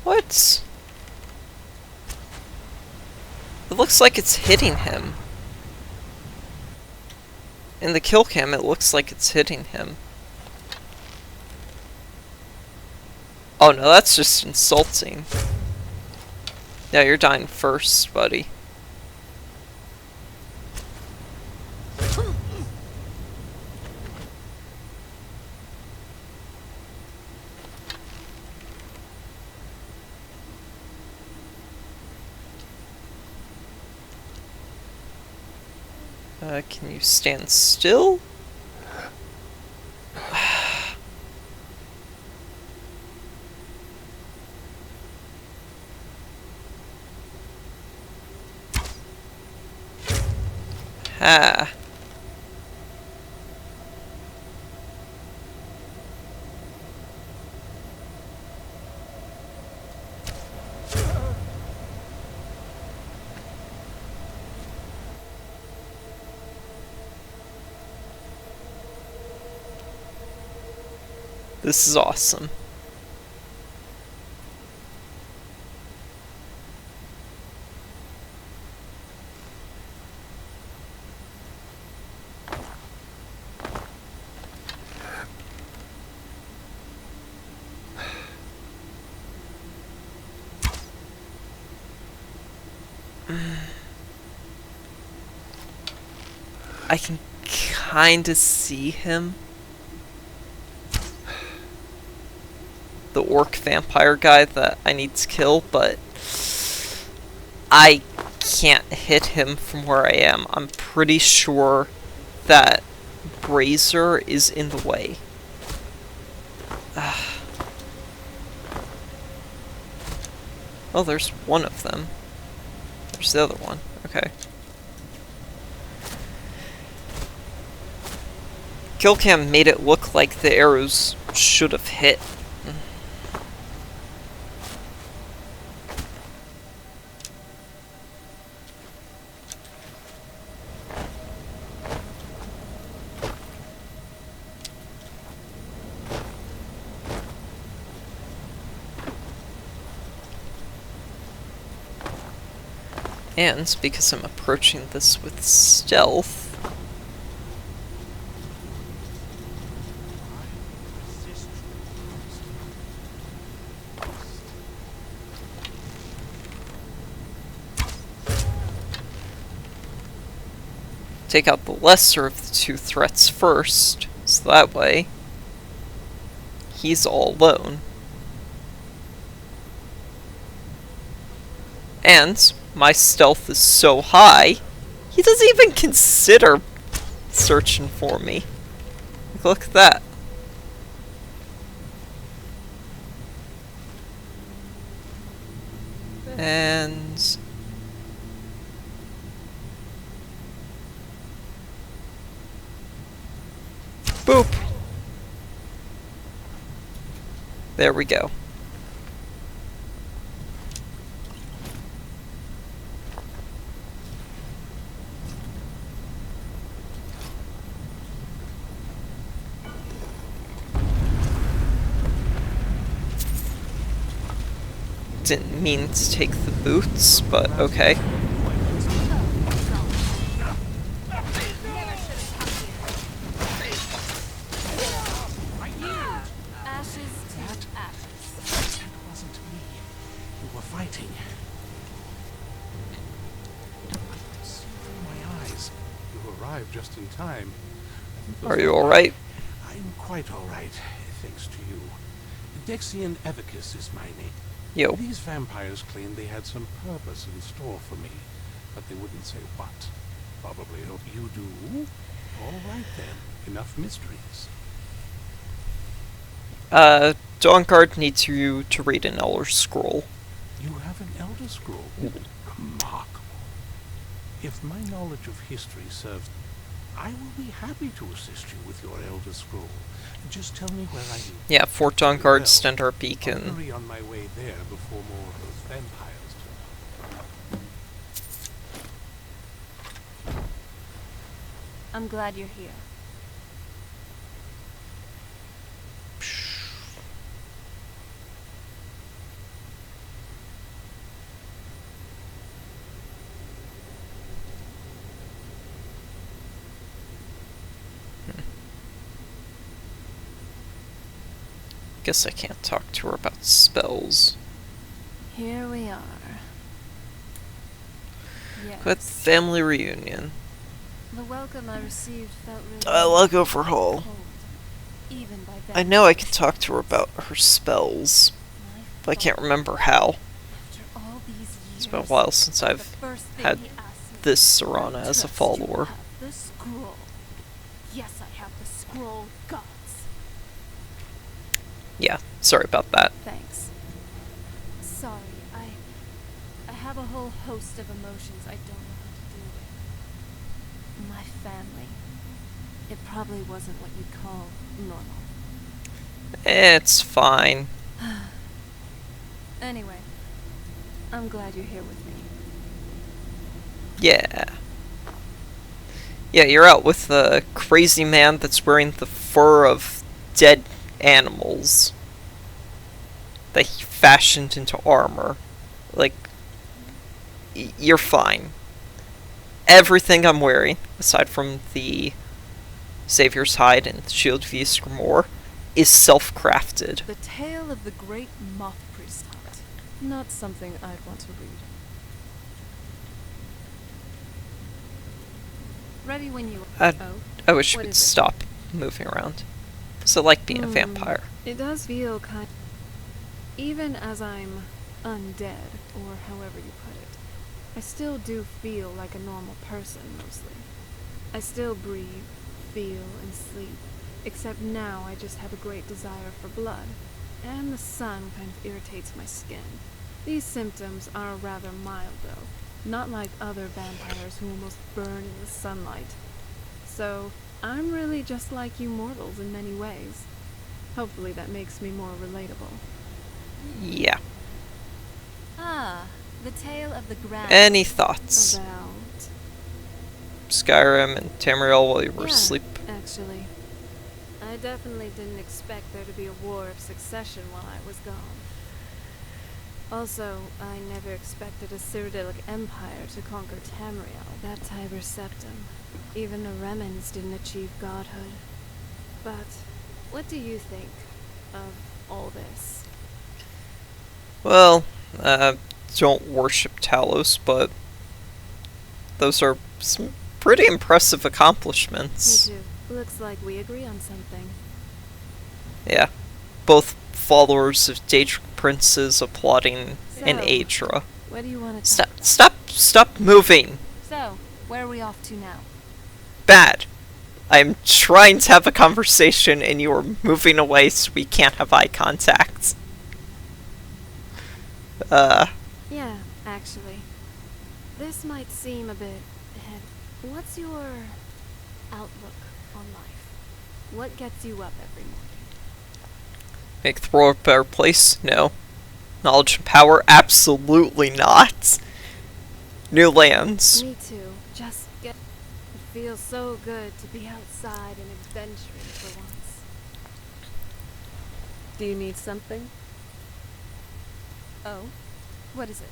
What? It looks like it's hitting him. In the kill cam, it looks like it's hitting him. Oh no, that's just insulting. Yeah, you're dying first, buddy. Can you stand still? Ah. This is awesome. I can kinda see him. The orc vampire guy that I need to kill, but I can't hit him from where I am. I'm pretty sure that Brazier is in the way. Oh, there's one of them. There's the other one. Okay. Killcam made it look like the arrows should have hit. And because I'm approaching this with stealth, take out the lesser of the two threats first, so that way he's all alone. And my stealth is so high, he doesn't even consider searching for me. Look at that. And boop. There we go. Didn't mean to take the boots, but okay. Just in time. Are you alright? I'm quite alright, thanks to you. Dexian Evicus is my name. Yo. These vampires claimed they had some purpose in store for me, but they wouldn't say what. Probably hope you do. Alright then, enough mysteries. Dawnguard needs you to read an Elder Scroll. You have an Elder Scroll? Remarkable. If my knowledge of history serves, I will be happy to assist you with your Elder Scroll. Just tell me where I am. Yeah, Fort Dawnguard, Stendarr Beacon. I'll hurry on my way there before more of those vampires turn up. I'm glad you're here. Guess I can't talk to her about spells. Here we are. Yes. But family reunion. The welcome I received felt really I'll go for Hall. cold, even by I know I can talk to her about her spells, but I can't remember how. After all these years, It's been a while since the I've first thing had he asked me this was, Serana as a "Trust you follower. have the scroll gods. Yeah, sorry about that. Thanks. Sorry, I have a whole host of emotions I don't know how to deal with. My family. It probably wasn't what you'd call normal. It's fine. Anyway, I'm glad you're here with me. Yeah. Yeah, you're out with the crazy man that's wearing the fur of dead animals that he fashioned into armor. Like, you're fine. Everything I'm wearing, aside from the Savior's Hide and Shield of Ysgramor, is self-crafted. The Tale of the Great Moth Priest Hunt. Not something I'd want to read. Ready when you are. I wish you what would is it? stop moving around. So I like being a vampire. It does feel kind. Even as I'm undead, or however you put it, I still do feel like a normal person mostly. I still breathe, feel, and sleep. Except now I just have a great desire for blood. And the sun kind of irritates my skin. These symptoms are rather mild though. Not like other vampires who almost burn in the sunlight. So, I'm really just like you mortals in many ways. Hopefully that makes me more relatable. Yeah. Ah, the tale of the grand. Any thoughts? About... Skyrim and Tamriel while you were Yeah, asleep? actually. I definitely didn't expect there to be a war of succession while I was gone. Also, I never expected a Cyrodiilic empire to conquer Tamriel, that Tiber Septim. Even the Remnants didn't achieve godhood. But, what do you think of all this? Well, don't worship Talos, but those are some pretty impressive Me accomplishments. too. Looks like we agree on something. Yeah. Both followers of Daedric princes applauding in So, Aedra. What do you want to talk Stop moving! So, where are we off to now? Bad. I'm trying to have a conversation and you are moving away so we can't have eye contact. Yeah, actually. This might seem a bit heavy. What's your outlook on life? What gets you up every morning? Make the world a better place? No. Knowledge and power? Absolutely not. New lands. Me too. Just get... It feels so good to be outside and adventuring for once. Do you need something? Oh? What is it?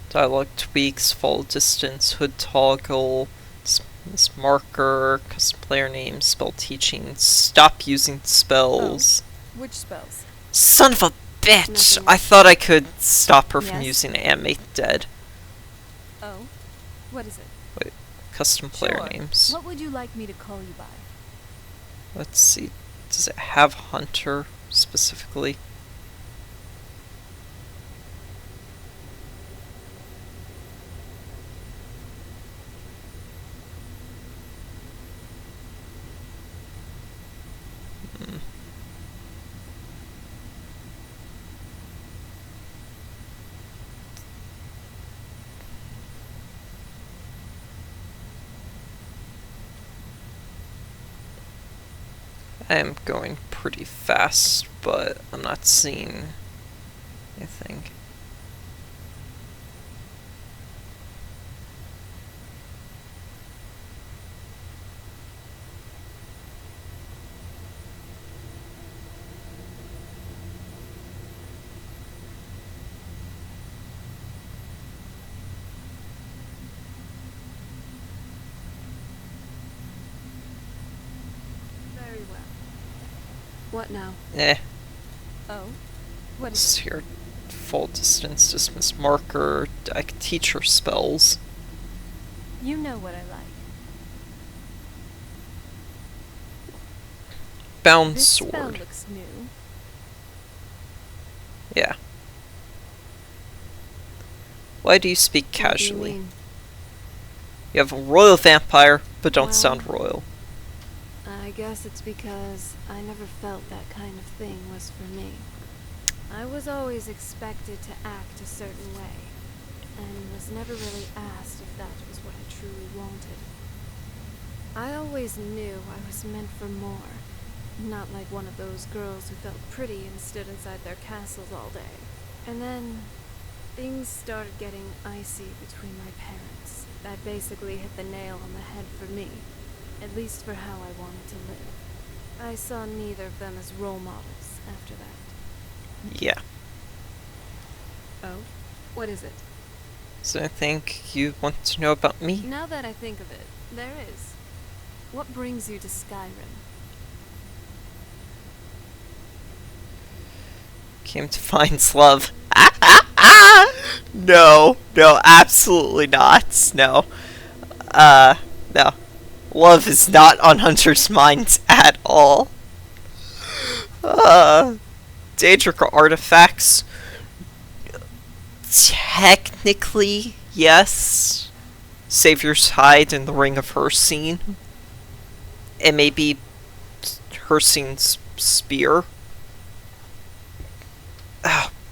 Dialogue tweaks, fall distance, hood toggle, this marker, custom player name, spell teaching, stop using spells. Which spells? Son of a bitch! Nothing. I thought I could stop her from Yes? using Animate Dead. Oh? What is it? Custom player Sure. names. What would you like me to call you by? Let's see. Does it have Hunter specifically? Hmm. I am going pretty fast, but I'm not seeing anything. Very well. What now? Eh, Oh? What this is is here. Full distance, dismiss marker. I can teach her spells. it? You know what I like. Bound This spell sword. looks new. Yeah. Why do you speak What do you casually? mean? You have a royal vampire, but don't Well, sound royal. I guess it's because I never felt that kind of thing was for me. I was always expected to act a certain way, and was never really asked if that was what I truly wanted. I always knew I was meant for more, not like one of those girls who felt pretty and stood inside their castles all day. And then, things started getting icy between my parents. That basically hit the nail on the head for me, at least for how I wanted to live. I saw neither of them as role models after that. Yeah. Oh? What is it? So I think you want to know about me? Now that I think of it, there is. What brings you to Skyrim? Came to find love. No, absolutely not. No. No. Love is not on Hunter's minds at all. Daedric artifacts. Technically, yes. Savior's Hide and the Ring of Hircine. And maybe Hircine's spear.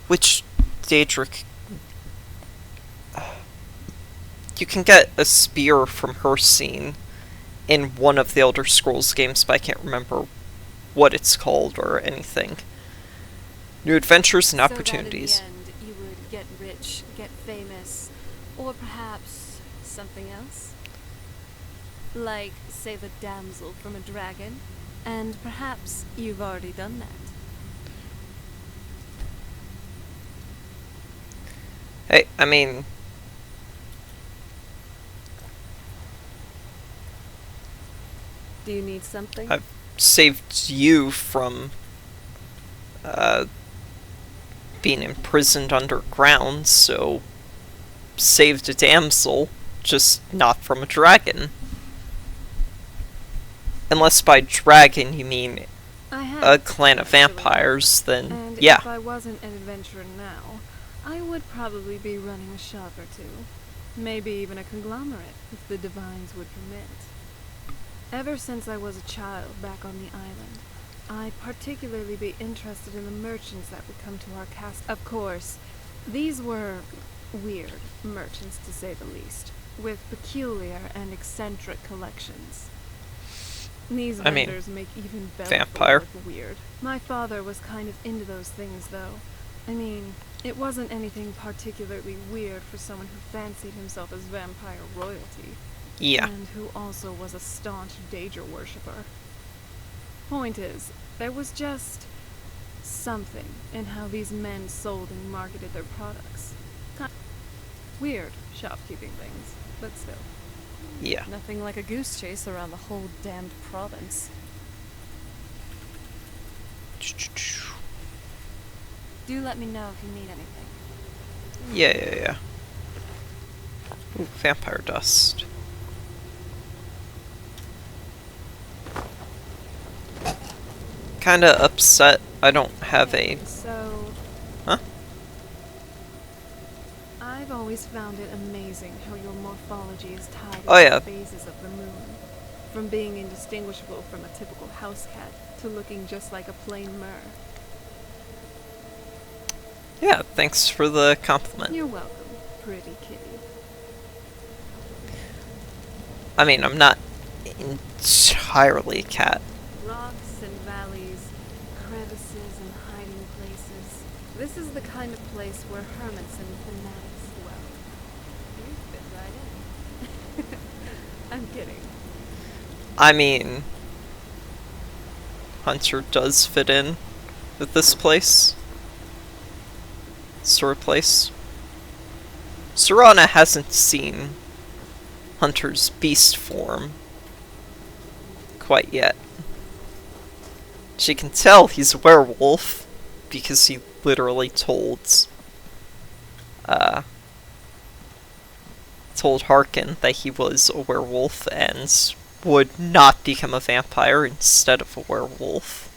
Which Daedric... You can get a spear from Hircine in one of the Elder Scrolls games, but I can't remember what it's called or anything. New adventures and opportunities. So that in the end, you would get rich, get famous, or perhaps something else? Like, save a damsel from a dragon, and perhaps you've already done that. Hey, I mean... Do you need something? I've saved you from, being imprisoned underground, so... Saved a damsel, just not from a dragon. Unless by dragon you mean a clan of vampires, then and yeah. If I wasn't an adventurer now, I would probably be running a shop or two. Maybe even a conglomerate, if the divines would permit. Ever since I was a child back on the island, I'd particularly be interested in the merchants that would come to our castle. Of course, these were weird merchants, to say the least, with peculiar and eccentric collections. These vendors make even vampire. look weird. My father was kind of into those things, though. I mean, it wasn't anything particularly weird for someone who fancied himself as vampire royalty. Yeah. And who also was a staunch Daedra worshipper. Point is, there was just something in how these men sold and marketed their products. Weird shopkeeping things, but still. Yeah. Nothing like a goose chase around the whole damned province. Do let me know if you need anything. Yeah. Ooh, vampire dust. Kinda upset I don't have a... So... Huh? I've always found it amazing how your morphology is tied Oh, yeah. to the phases of the moon. From being indistinguishable from a typical house cat to looking just like a plain mer. Yeah, thanks for the compliment. You're welcome, pretty kitty. I mean, I'm not entirely a cat. Rocks and valleys, crevices and hiding places. This is the kind of place where hermits and fanatics dwell. You fit right in. I'm kidding. I mean... Hunter does fit in with this place. Sort of place. Serana hasn't seen Hunter's beast form quite yet. She can tell he's a werewolf because he literally told Harkin that he was a werewolf and would not become a vampire instead of a werewolf.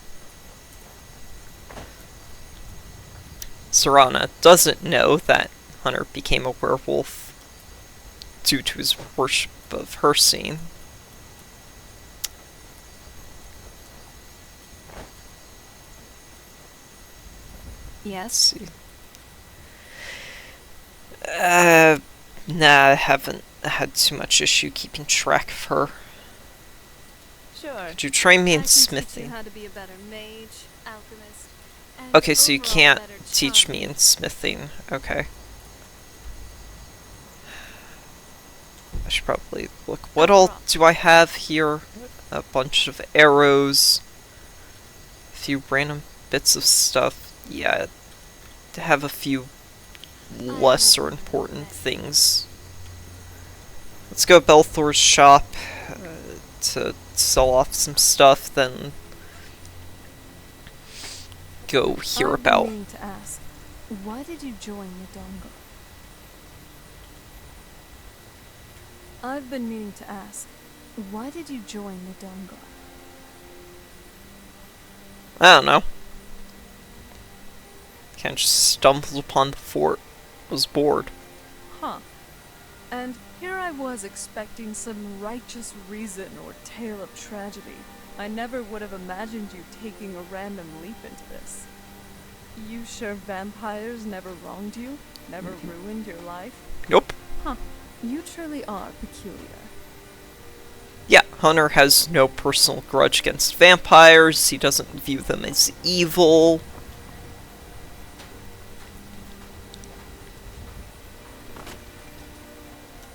Serana doesn't know that Hunter became a werewolf due to his worship of Hircine. Yes? See. Nah, I haven't had too much issue keeping track of her. Sure. Could you train me I in can teach you smithing? how to be a better mage, alchemist, and Okay, so you overall can't better teach me charmer. in smithing. Okay. I should probably look. What all do I have here? A bunch of arrows. A few random bits of stuff. Yeah, to have a few lesser important things. Let's go to Belthor's shop to sell off some stuff, then go hear I've about. been meaning to ask, why did you join the Dawnguard? I've been meaning to ask, why did you join the Dawnguard? I don't know. Kind of just stumbled upon the fort. Was bored. Huh. And here I was expecting some righteous reason or tale of tragedy. I never would have imagined you taking a random leap into this. You sure vampires never wronged you? Never ruined your life? Nope. Huh. You truly are peculiar. Yeah, Hunter has no personal grudge against vampires. He doesn't view them as evil.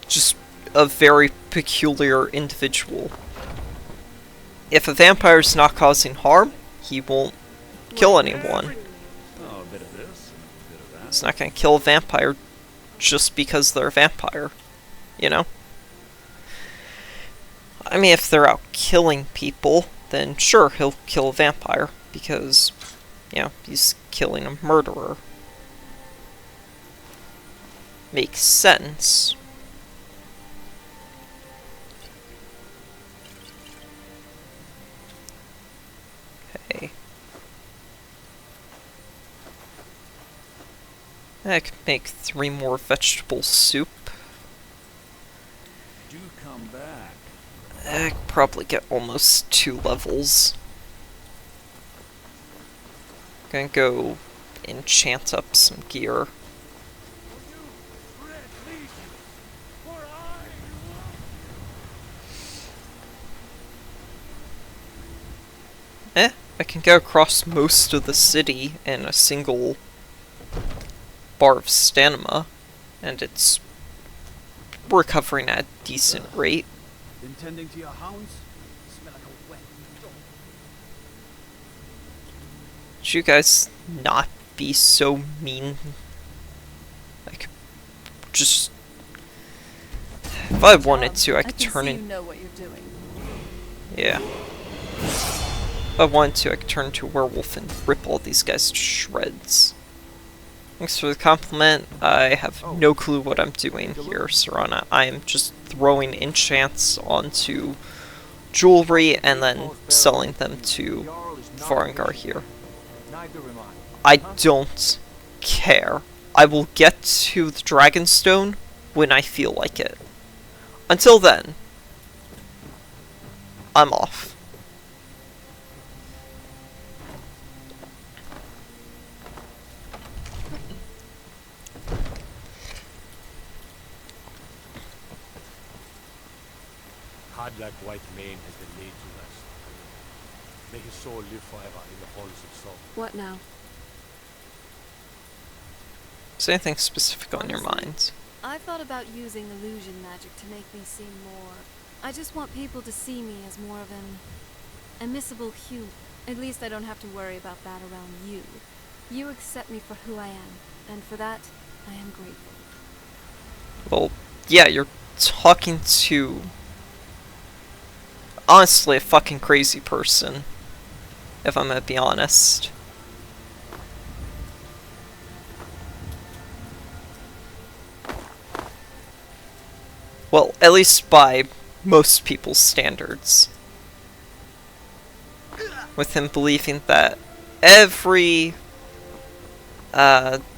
Just a very peculiar individual. If a vampire's not causing harm, he won't kill anyone. Oh, a bit of this, and a bit of that. He's not gonna kill a vampire just because they're a vampire. You know? I mean, if they're out killing people, then sure, he'll kill a vampire. Because, you know, he's killing a murderer. Makes sense. Okay. I could make 3 more vegetable soup. Do come back. I could probably get almost 2 levels. Gonna go enchant up some gear. I can go across most of the city in a single bar of stamina, and it's recovering at a decent rate. Intending to your hounds? Smell like a wet dog. Should you guys not be so mean? Like, just... If I wanted to, I could turn see in... you know what you're doing. Yeah. If I wanted to, I could turn into a werewolf and rip all these guys to shreds. Thanks for the compliment. I have no clue what I'm doing here, Serana. I am just throwing enchants onto jewelry and then selling them to Farengar here. Neither am I don't care. I will get to the Dragonstone when I feel like it. Until then, I'm off. Hardlack White Mane has been laid to rest. May his soul live forever in the halls of Salt. What now? Is there anything specific on your mind? I've thought about using illusion magic to make me seem more... I just want people to see me as more of an... admissible human. At least I don't have to worry about that around you. You accept me for who I am, and for that, I am grateful. Well, yeah, you're talking to... honestly, a fucking crazy person. If I'm gonna be honest. Well, at least by most people's standards. With him believing that every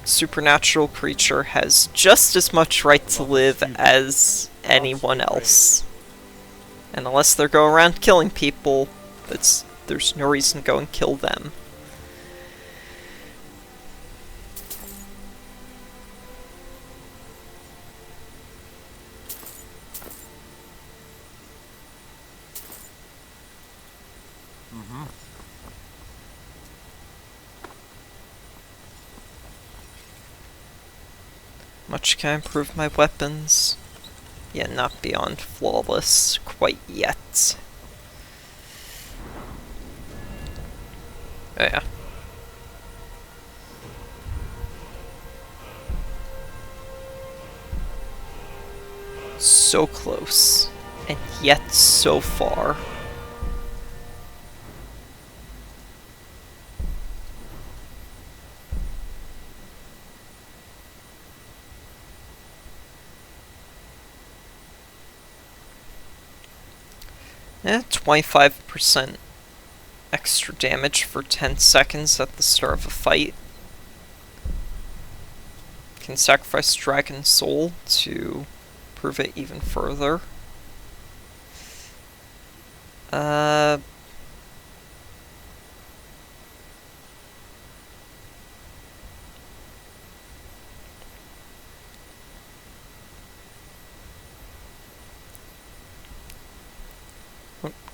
supernatural creature has just as much right to live as anyone else. And unless they're going around killing people, there's no reason to go and kill them. Much can I improve my weapons? Yeah, not beyond flawless quite yet. Oh yeah. So close, and yet so far. Eh, 25% extra damage for 10 seconds at the start of a fight. Can sacrifice Dragon Soul to prove it even further.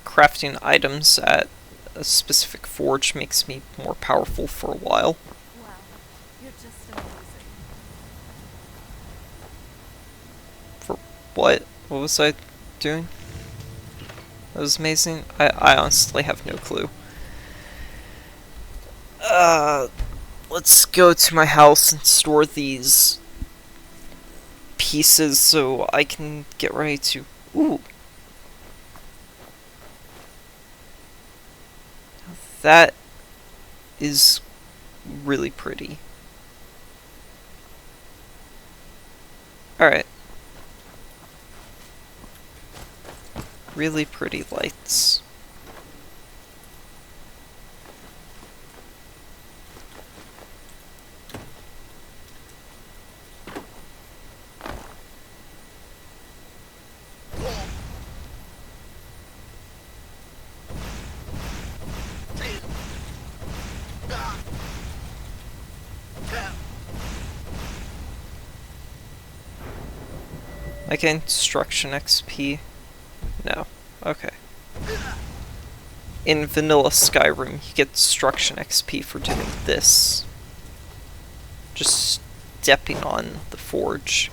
Crafting items at a specific forge makes me more powerful for a while. Wow, you're just amazing. For what? What was I doing? That was amazing? I honestly have no clue. Let's go to my house and store these pieces so I can get ready to... Ooh! That is really pretty. Alright. Really pretty lights. I gain destruction XP? No. Okay. In vanilla Skyrim, you get destruction XP for doing this. Just stepping on the forge.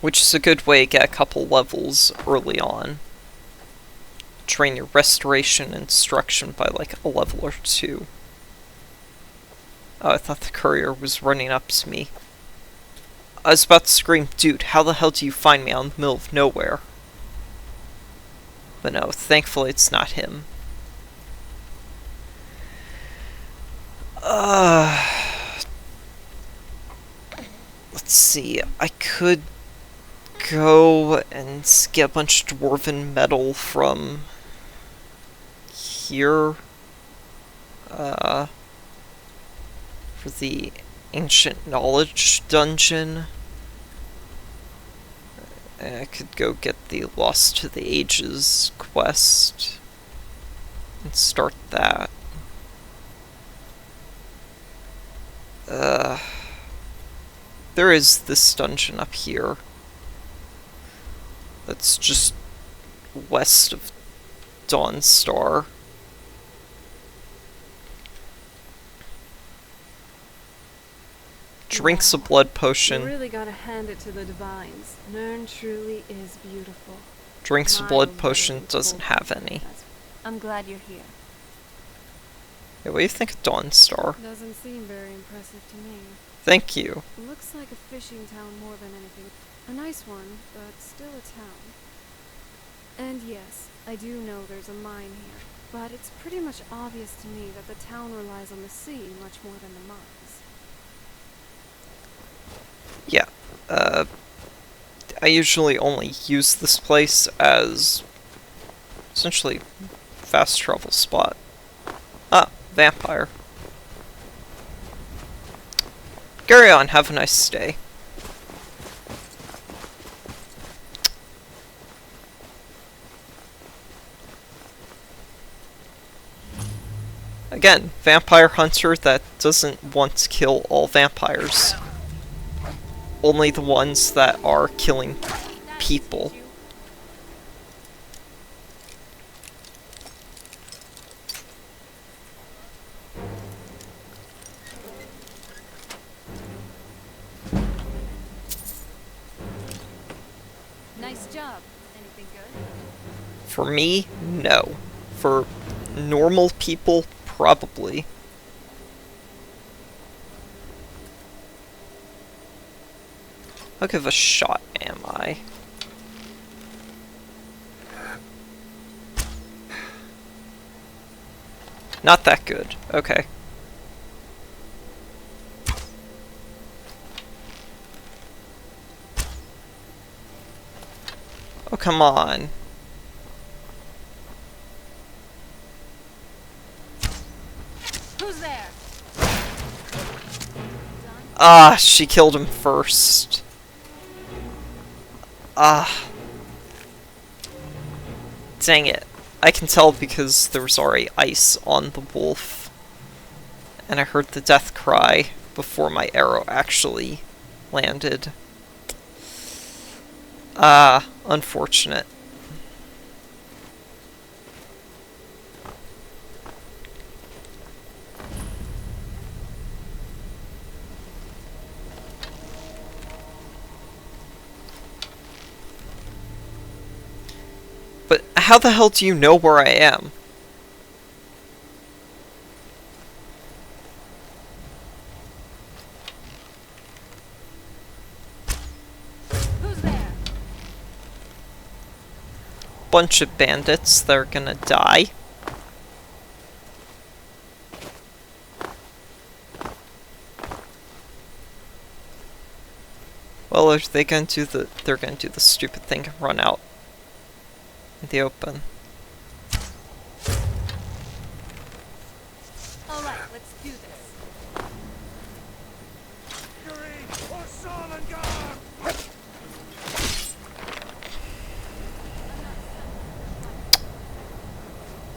Which is a good way to get a couple levels early on. Train your restoration and destruction by like a level or 2. Oh, I thought the courier was running up to me. I was about to scream, dude, how the hell do you find me out in the middle of nowhere? But no, thankfully it's not him. Let's see, I could go and get a bunch of dwarven metal from here. For the Ancient Knowledge Dungeon. I could go get the Lost to the Ages quest and start that. There is this dungeon up here that's just west of Dawnstar. Drinks a blood potion. You really gotta hand it to the divines. Nern truly is beautiful. Drinks a blood potion, doesn't have any. I'm glad you're here. Hey, what do you think of Dawnstar? Doesn't seem very impressive to me. Thank you. Looks like a fishing town more than anything. A nice one, but still a town. And yes, I do know there's a mine here, but it's pretty much obvious to me that the town relies on the sea much more than the mines. Yeah, I usually only use this place as essentially fast travel spot. Ah, vampire. Carry on, have a nice day. Again, vampire hunter that doesn't want to kill all vampires. Only the ones that are killing people. job. Anything good? For me, no. For normal people, probably. How good of a shot am I? Not that good. Okay. Oh, come on. Who's there? Ah, she killed him first. Ah. Dang it. I can tell because there was already ice on the wolf. And I heard the death cry before my arrow actually landed. Ah, unfortunate. But how the hell do you know where I am? Who's there? Bunch of bandits that are gonna die. Well, are they gonna do they're gonna do the stupid thing and run out in the open. Alright, let's do this.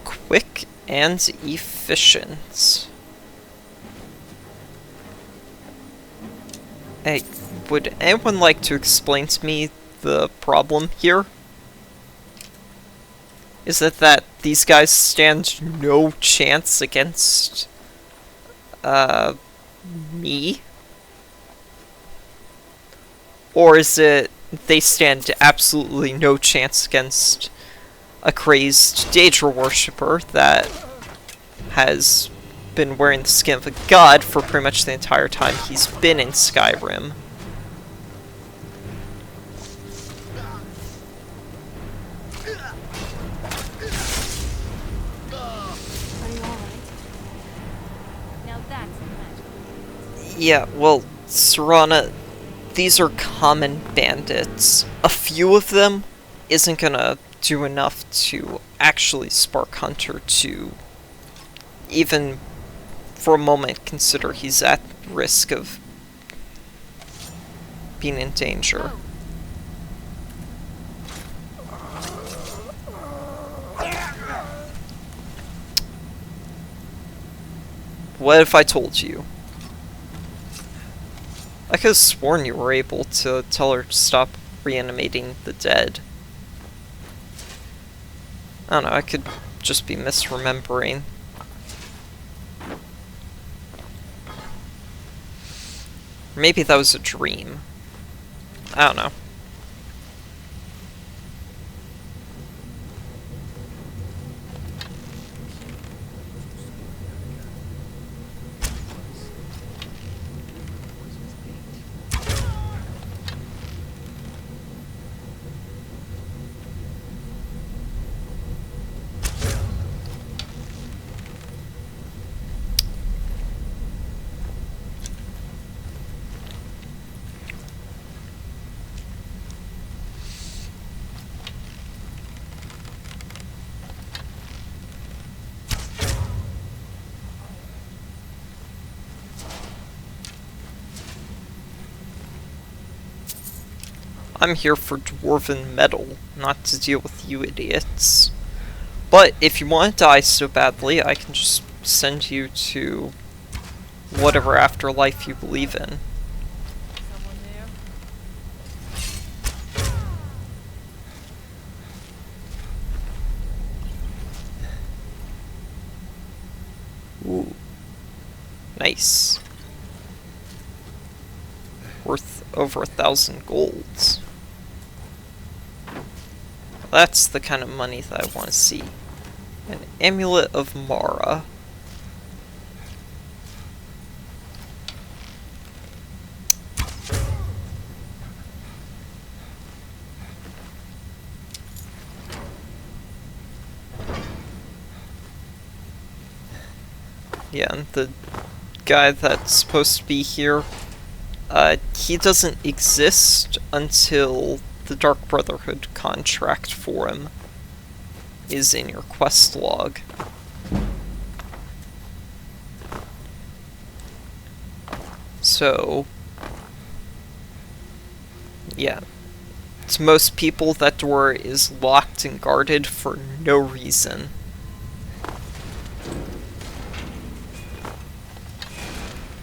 Quick and efficient. Hey, would anyone like to explain to me the problem here? Is it that these guys stand no chance against, me? Or is it they stand absolutely no chance against a crazed Daedra worshipper that has been wearing the skin of a god for pretty much the entire time he's been in Skyrim? Yeah, well, Serana, these are common bandits. A few of them isn't gonna do enough to actually spark Hunter to even for a moment consider he's at risk of being in danger. What if I told you? I could have sworn you were able to tell her to stop reanimating the dead. I don't know, I could just be misremembering. Maybe that was a dream. I don't know. I'm here for dwarven metal, not to deal with you idiots. But if you want to die so badly, I can just send you to whatever afterlife you believe in. Ooh. Nice. Worth over 1,000 golds. That's the kind of money that I want to see. An Amulet of Mara. Yeah, and the guy that's supposed to be here, he doesn't exist until the Dark Brotherhood contract for him is in your quest log. So, yeah. To most people, that door is locked and guarded for no reason.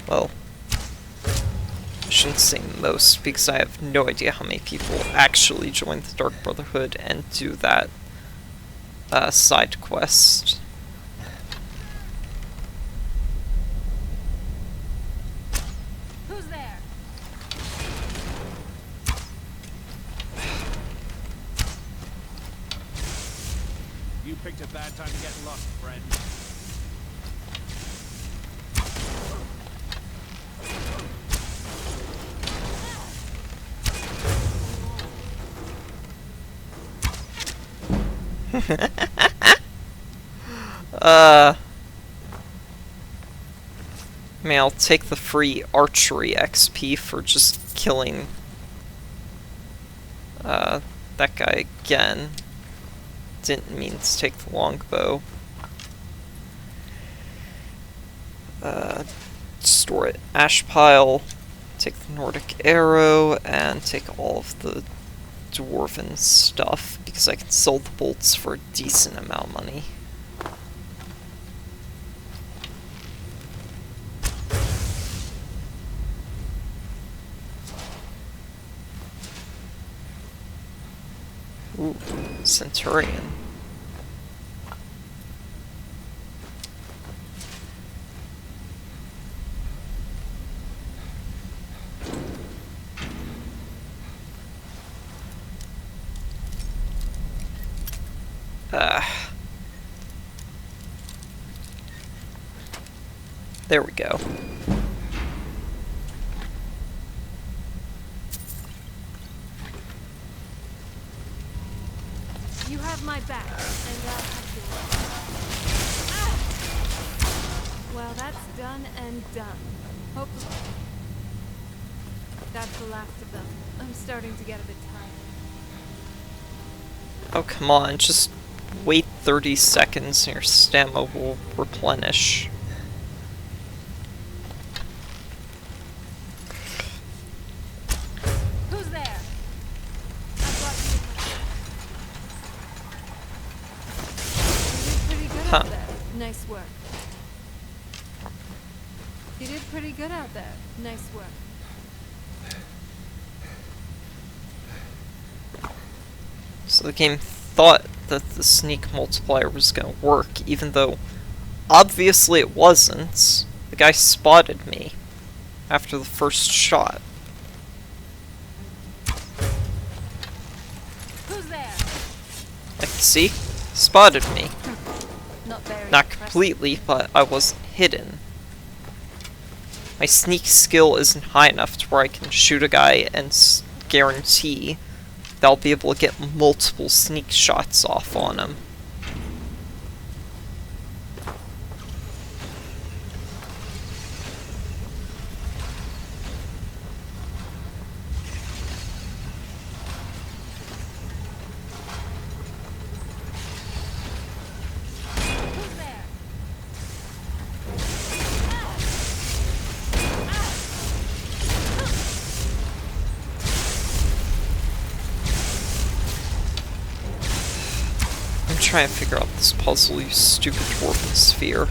Well, I shouldn't say most, because I have no idea how many people actually join the Dark Brotherhood and do that side quest. Who's there? You picked a bad time to get lost, friend. I mean, I'll take the free archery XP for just killing that guy again. Didn't mean to take the longbow. Store it. Ash pile. Take the Nordic arrow and take all of the dwarven stuff because I can sell the bolts for a decent amount of money. Ooh, Centurion. There we go. You have my back, and I'll have yours. Ah! Well, that's done and done. Hopefully. That's the last of them. I'm starting to get a bit tired. Oh, come on, just wait 30 seconds and your stamina will replenish. Who's there? I've got you. You did pretty good out there. Nice work. You did pretty good out there. Nice work. So the game thought that the sneak multiplier was gonna work, even though obviously it wasn't. The guy spotted me after the first shot. Who's there? Like, see? Spotted me. Not very Not impressive. completely, but I wasn't hidden. My sneak skill isn't high enough to where I can shoot a guy and guarantee that I'll be able to get multiple sneak shots off on him. Who's there? I'm trying to figure out this puzzle, you stupid dwarven sphere.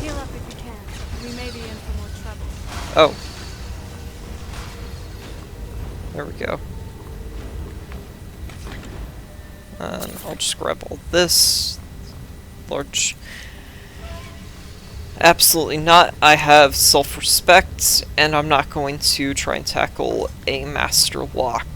Heal up if you can. We may be in for more trouble. Oh. There we go. And I'll just grab all this. Large. Absolutely not. I have self-respect, and I'm not going to try and tackle a master lock.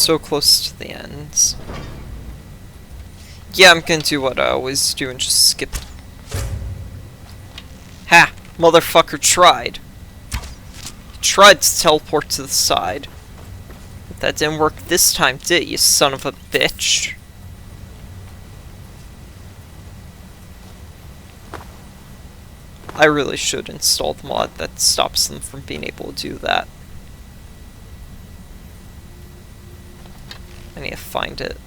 so close to the end. Yeah, I'm gonna do what I always do and just skip. Ha! Motherfucker tried. He tried to teleport to the side. But that didn't work this time, did it, you son of a bitch? I really should install the mod that stops them from being able to do that. I need to find it.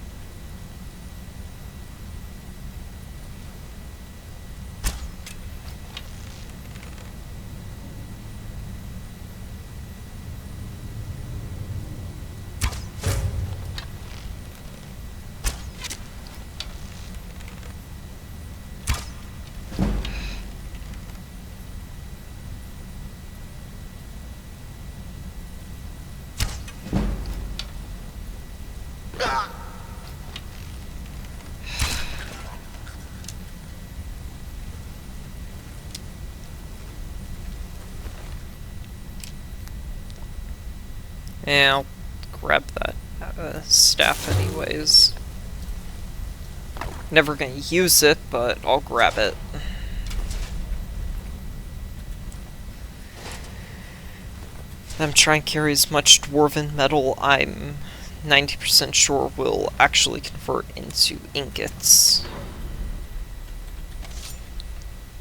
Yeah, I'll grab that staff anyways. Never gonna use it, but I'll grab it. I'm trying to carry as much dwarven metal I'm 90% sure will actually convert into ingots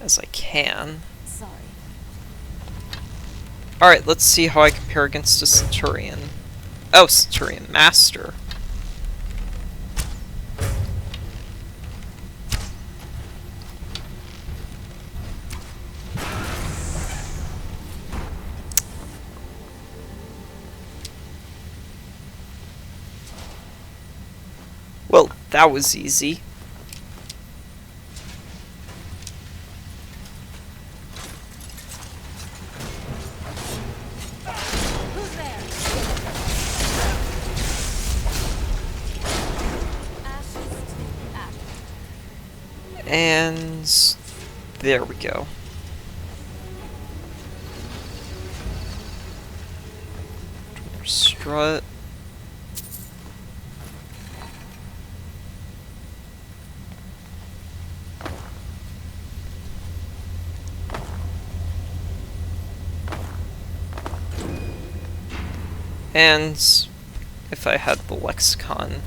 as I can. Sorry. Alright, let's see how I compare against a Centurion. Oh, Centurion Master. Well, that was easy. Who's there? Ashes to ashes. And there we go. Strut. And if I had the lexicon.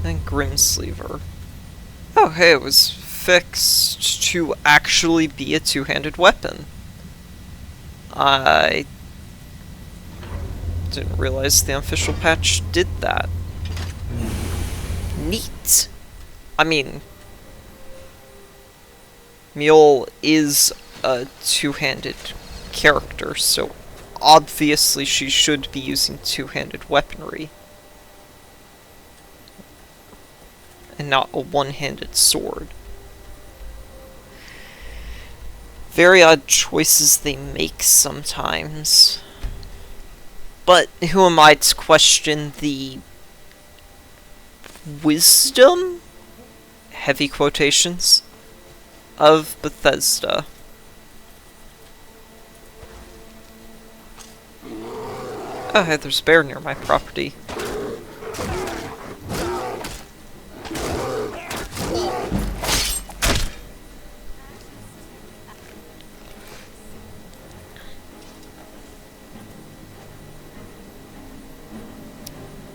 And Grimsleever. Oh, hey, it was fixed to actually be a two-handed weapon. I didn't realize the unofficial patch did that. Neat. I mean, Mule is a two-handed character, so obviously she should be using two-handed weaponry. And not a one-handed sword. Very odd choices they make sometimes. But who am I to question the wisdom? Heavy quotations. Of Bethesda. Oh, hey, there's a bear near my property.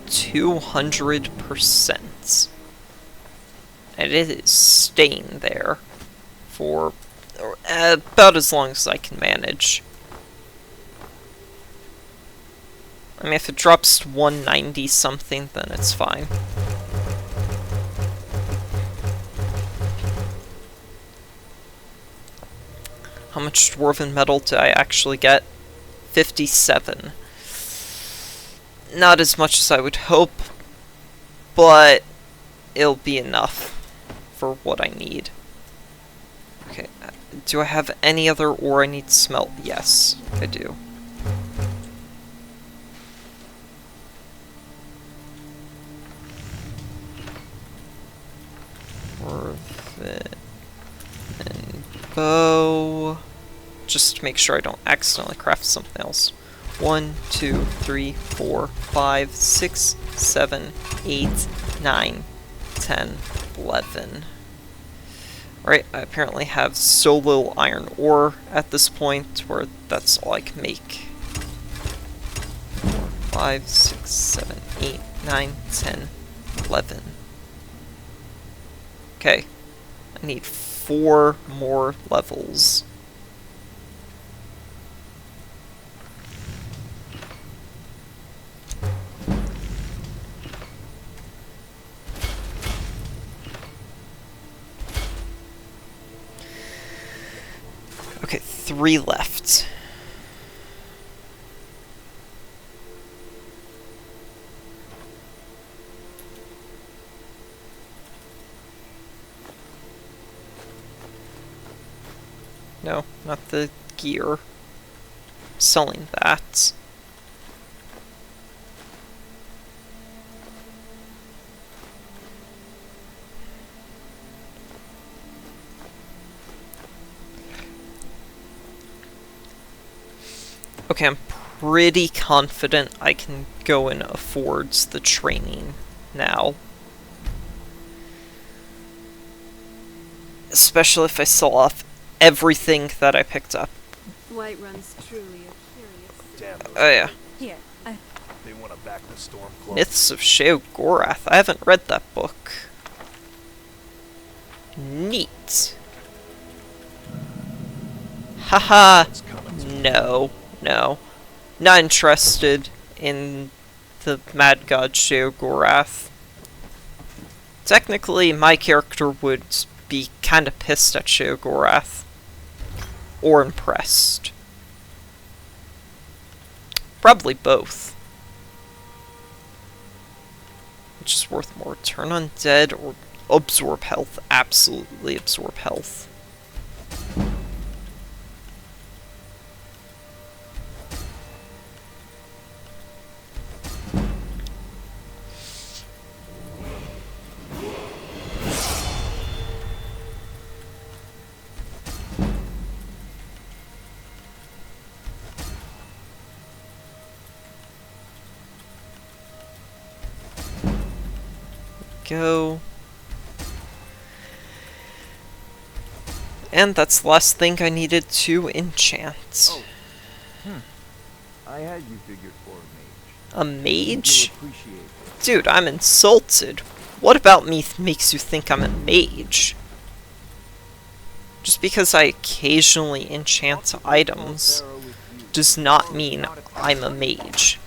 %200%. And it is staying there for about as long as I can manage. I mean, if it drops to 190 something, then it's fine. How much dwarven metal did I actually get? 57. Not as much as I would hope, but it'll be enough for what I need. Okay, do I have any other ore I need to smelt? Yes, I do. Worth it. And bow. just to make sure I don't accidentally craft something else. 1, 2, 3, 4, 5, 6, 7, 8, 9, 10, 11. Alright, I apparently have so little iron ore at this point where that's all I can make. 4, 5, 6, 7, 8, 9, 10, 11. Okay. I need 4 more levels. Okay, 3 left. No, not the gear. Selling that. Okay, I'm pretty confident I can go and afford the training now. Especially if I sell off everything that I picked up. Whiterun's truly a curious. Damn. Oh yeah. Here, They want to back the storm club. Myths of Sheogorath. I haven't read that book. Neat. Haha. No. No. Not interested in the Mad God Sheogorath. Technically, my character would be kinda pissed at Sheogorath. Or impressed. Probably both. Which is worth more? Turn undead or absorb health? Absolutely absorb health. Go. And that's the last thing I needed to enchant. Oh. I had you figured for a mage. A mage? You'll appreciate it. Dude, I'm insulted. What about me makes you think I'm a mage? Just because I occasionally enchant items does not mean I'm a mage.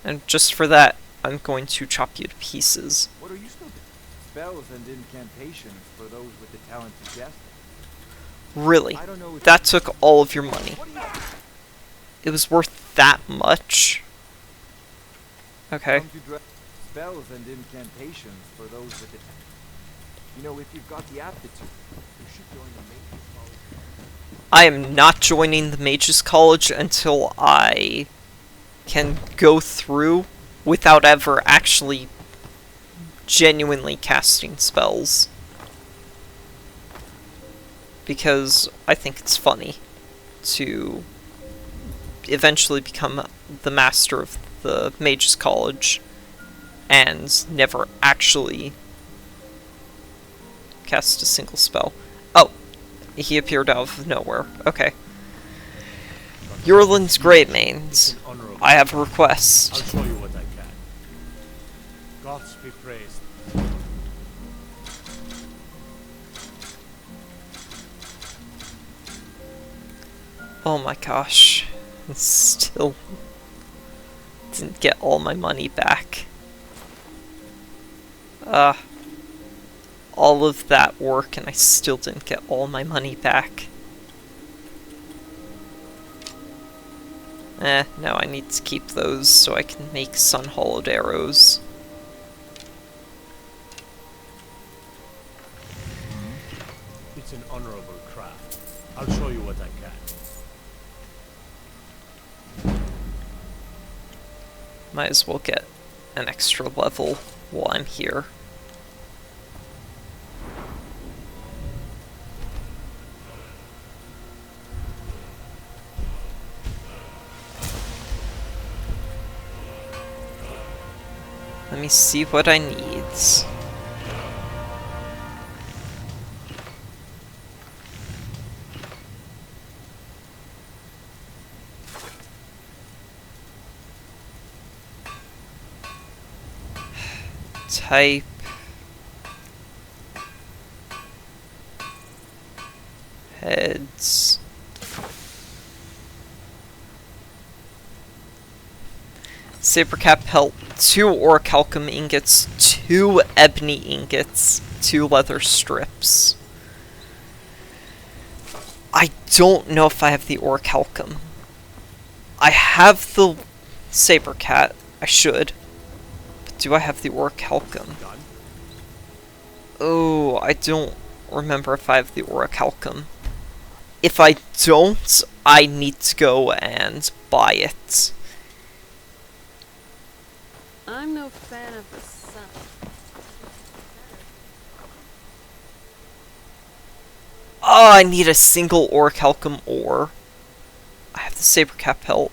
And just for that, I'm going to chop you to pieces. What are you still doing? Spells and incantations for those with the talent to jest. Really? I don't know if That took all of your money. What do you It was worth that much? Okay. come to dre- spells and incantations for those with the You know, if you've got the aptitude, you should join the mages college. I am not joining the Mages College until I can go through without ever actually genuinely casting spells. Because I think it's funny to eventually become the master of the Mages College and never actually cast a single spell. Oh, he appeared out of nowhere. Okay. Yorland's Greymane. I have a I'll request. show you what I can. Gods be praised. Oh my gosh. Still didn't get all my money back. All of that work and I still didn't get all my money back. No, I need to keep those so I can make sun-hollowed arrows. It's an honorable craft. I'll show you what I can. Might as well get an extra level while I'm here. Let me see what I need. Type. Heads. Sabercap pelt, 2 orichalcum ingots, 2 ebony ingots, 2 leather strips. I don't know if I have the orichalcum. I have the sabercat. I should. But do I have the orichalcum? Oh, I don't remember if I have the orichalcum. If I don't, I need to go and buy it. I'm no fan of the sun. Oh, I need a single orichalcum ore. I have the sabercap pelt.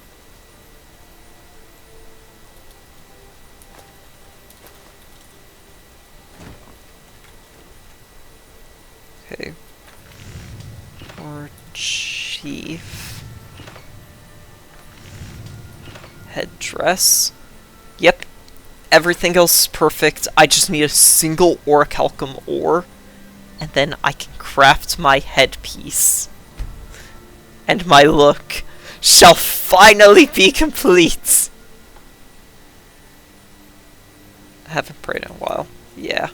Okay. Or chief. Headdress. Yep. Everything else is perfect. I just need a single orichalcum ore. And then I can craft my headpiece. And my look shall finally be complete. I haven't prayed in a while. Yeah.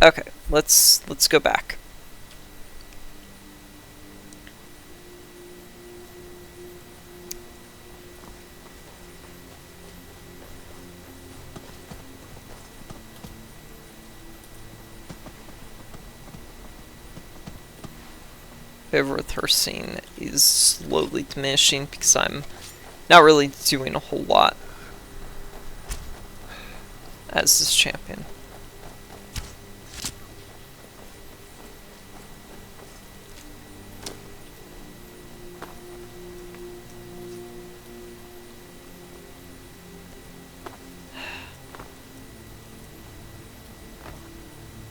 Okay, let's go back. Favor with Hircine is slowly diminishing because I'm not really doing a whole lot as this champion.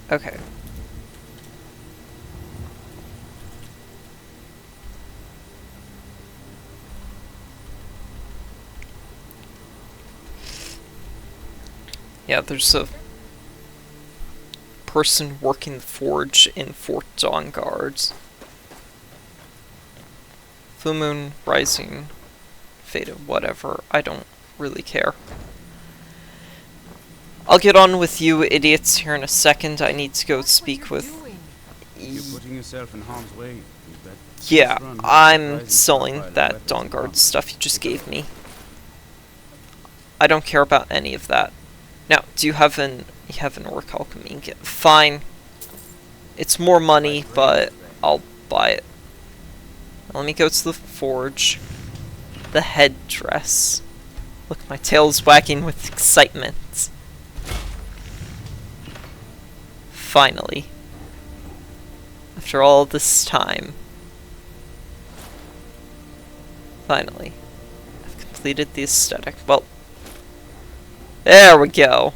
Okay. Yeah, there's a person working the forge in Fort Dawnguard. Full moon, rising, faded, whatever. I don't really care. I'll get on with you idiots here in a second. I need to go speak with... You're putting yourself in harm's way. Yeah, I'm selling that Dawnguard stuff you just gave me. I don't care about any of that. Now, do you have an orichalcum ingot? Fine. It's more money, but I'll buy it. Now, let me go to the forge. The headdress. Look, my tail's wagging with excitement. Finally. After all this time. Finally. I've completed the aesthetic. Well, there we go.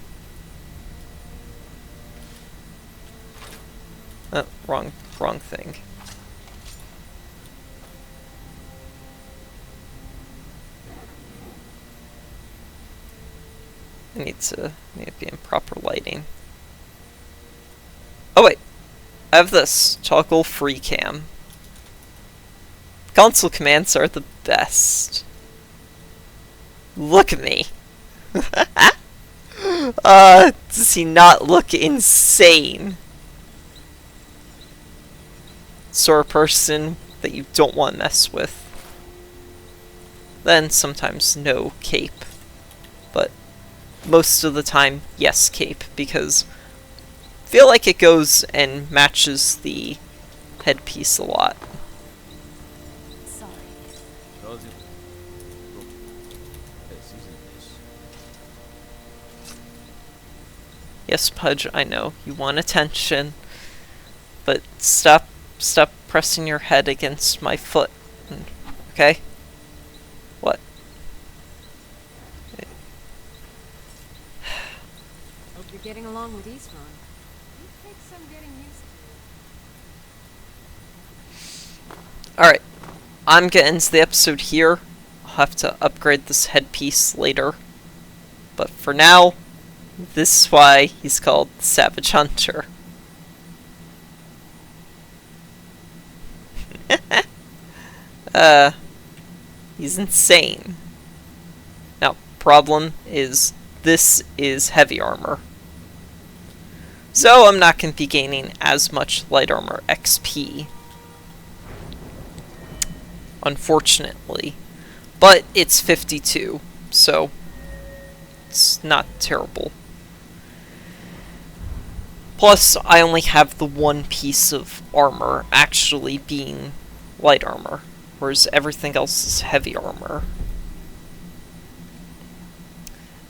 Wrong thing. I need to be in proper lighting. Oh wait, I have this toggle free cam. Console commands are the best. Look at me. Does he not look insane? Sort of person that you don't want to mess with. Then sometimes no cape. But most of the time, yes cape, because I feel like it goes and matches the headpiece a lot. Yes, Pudge, I know. You want attention. But stop pressing your head against my foot. Okay? What? getting along with Eastron? It takes some getting used to. Alright, I'm gonna end the episode here. I'll have to upgrade this headpiece later. But for now, this is why he's called Savage Hunter. He's insane. Now, problem is, this is heavy armor. So I'm not going to be gaining as much light armor XP. Unfortunately. But it's 52, so it's not terrible. Plus, I only have the one piece of armor actually being light armor, whereas everything else is heavy armor.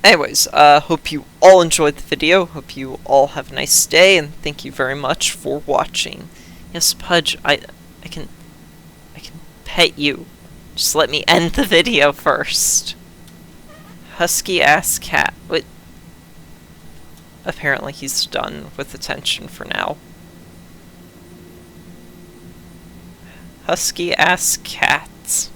Anyways, hope you all enjoyed the video, hope you all have a nice day, and thank you very much for watching. Yes, Pudge, I can pet you. Just let me end the video first. Husky-ass cat. Wait. Apparently he's done with attention for now. Husky-ass cat.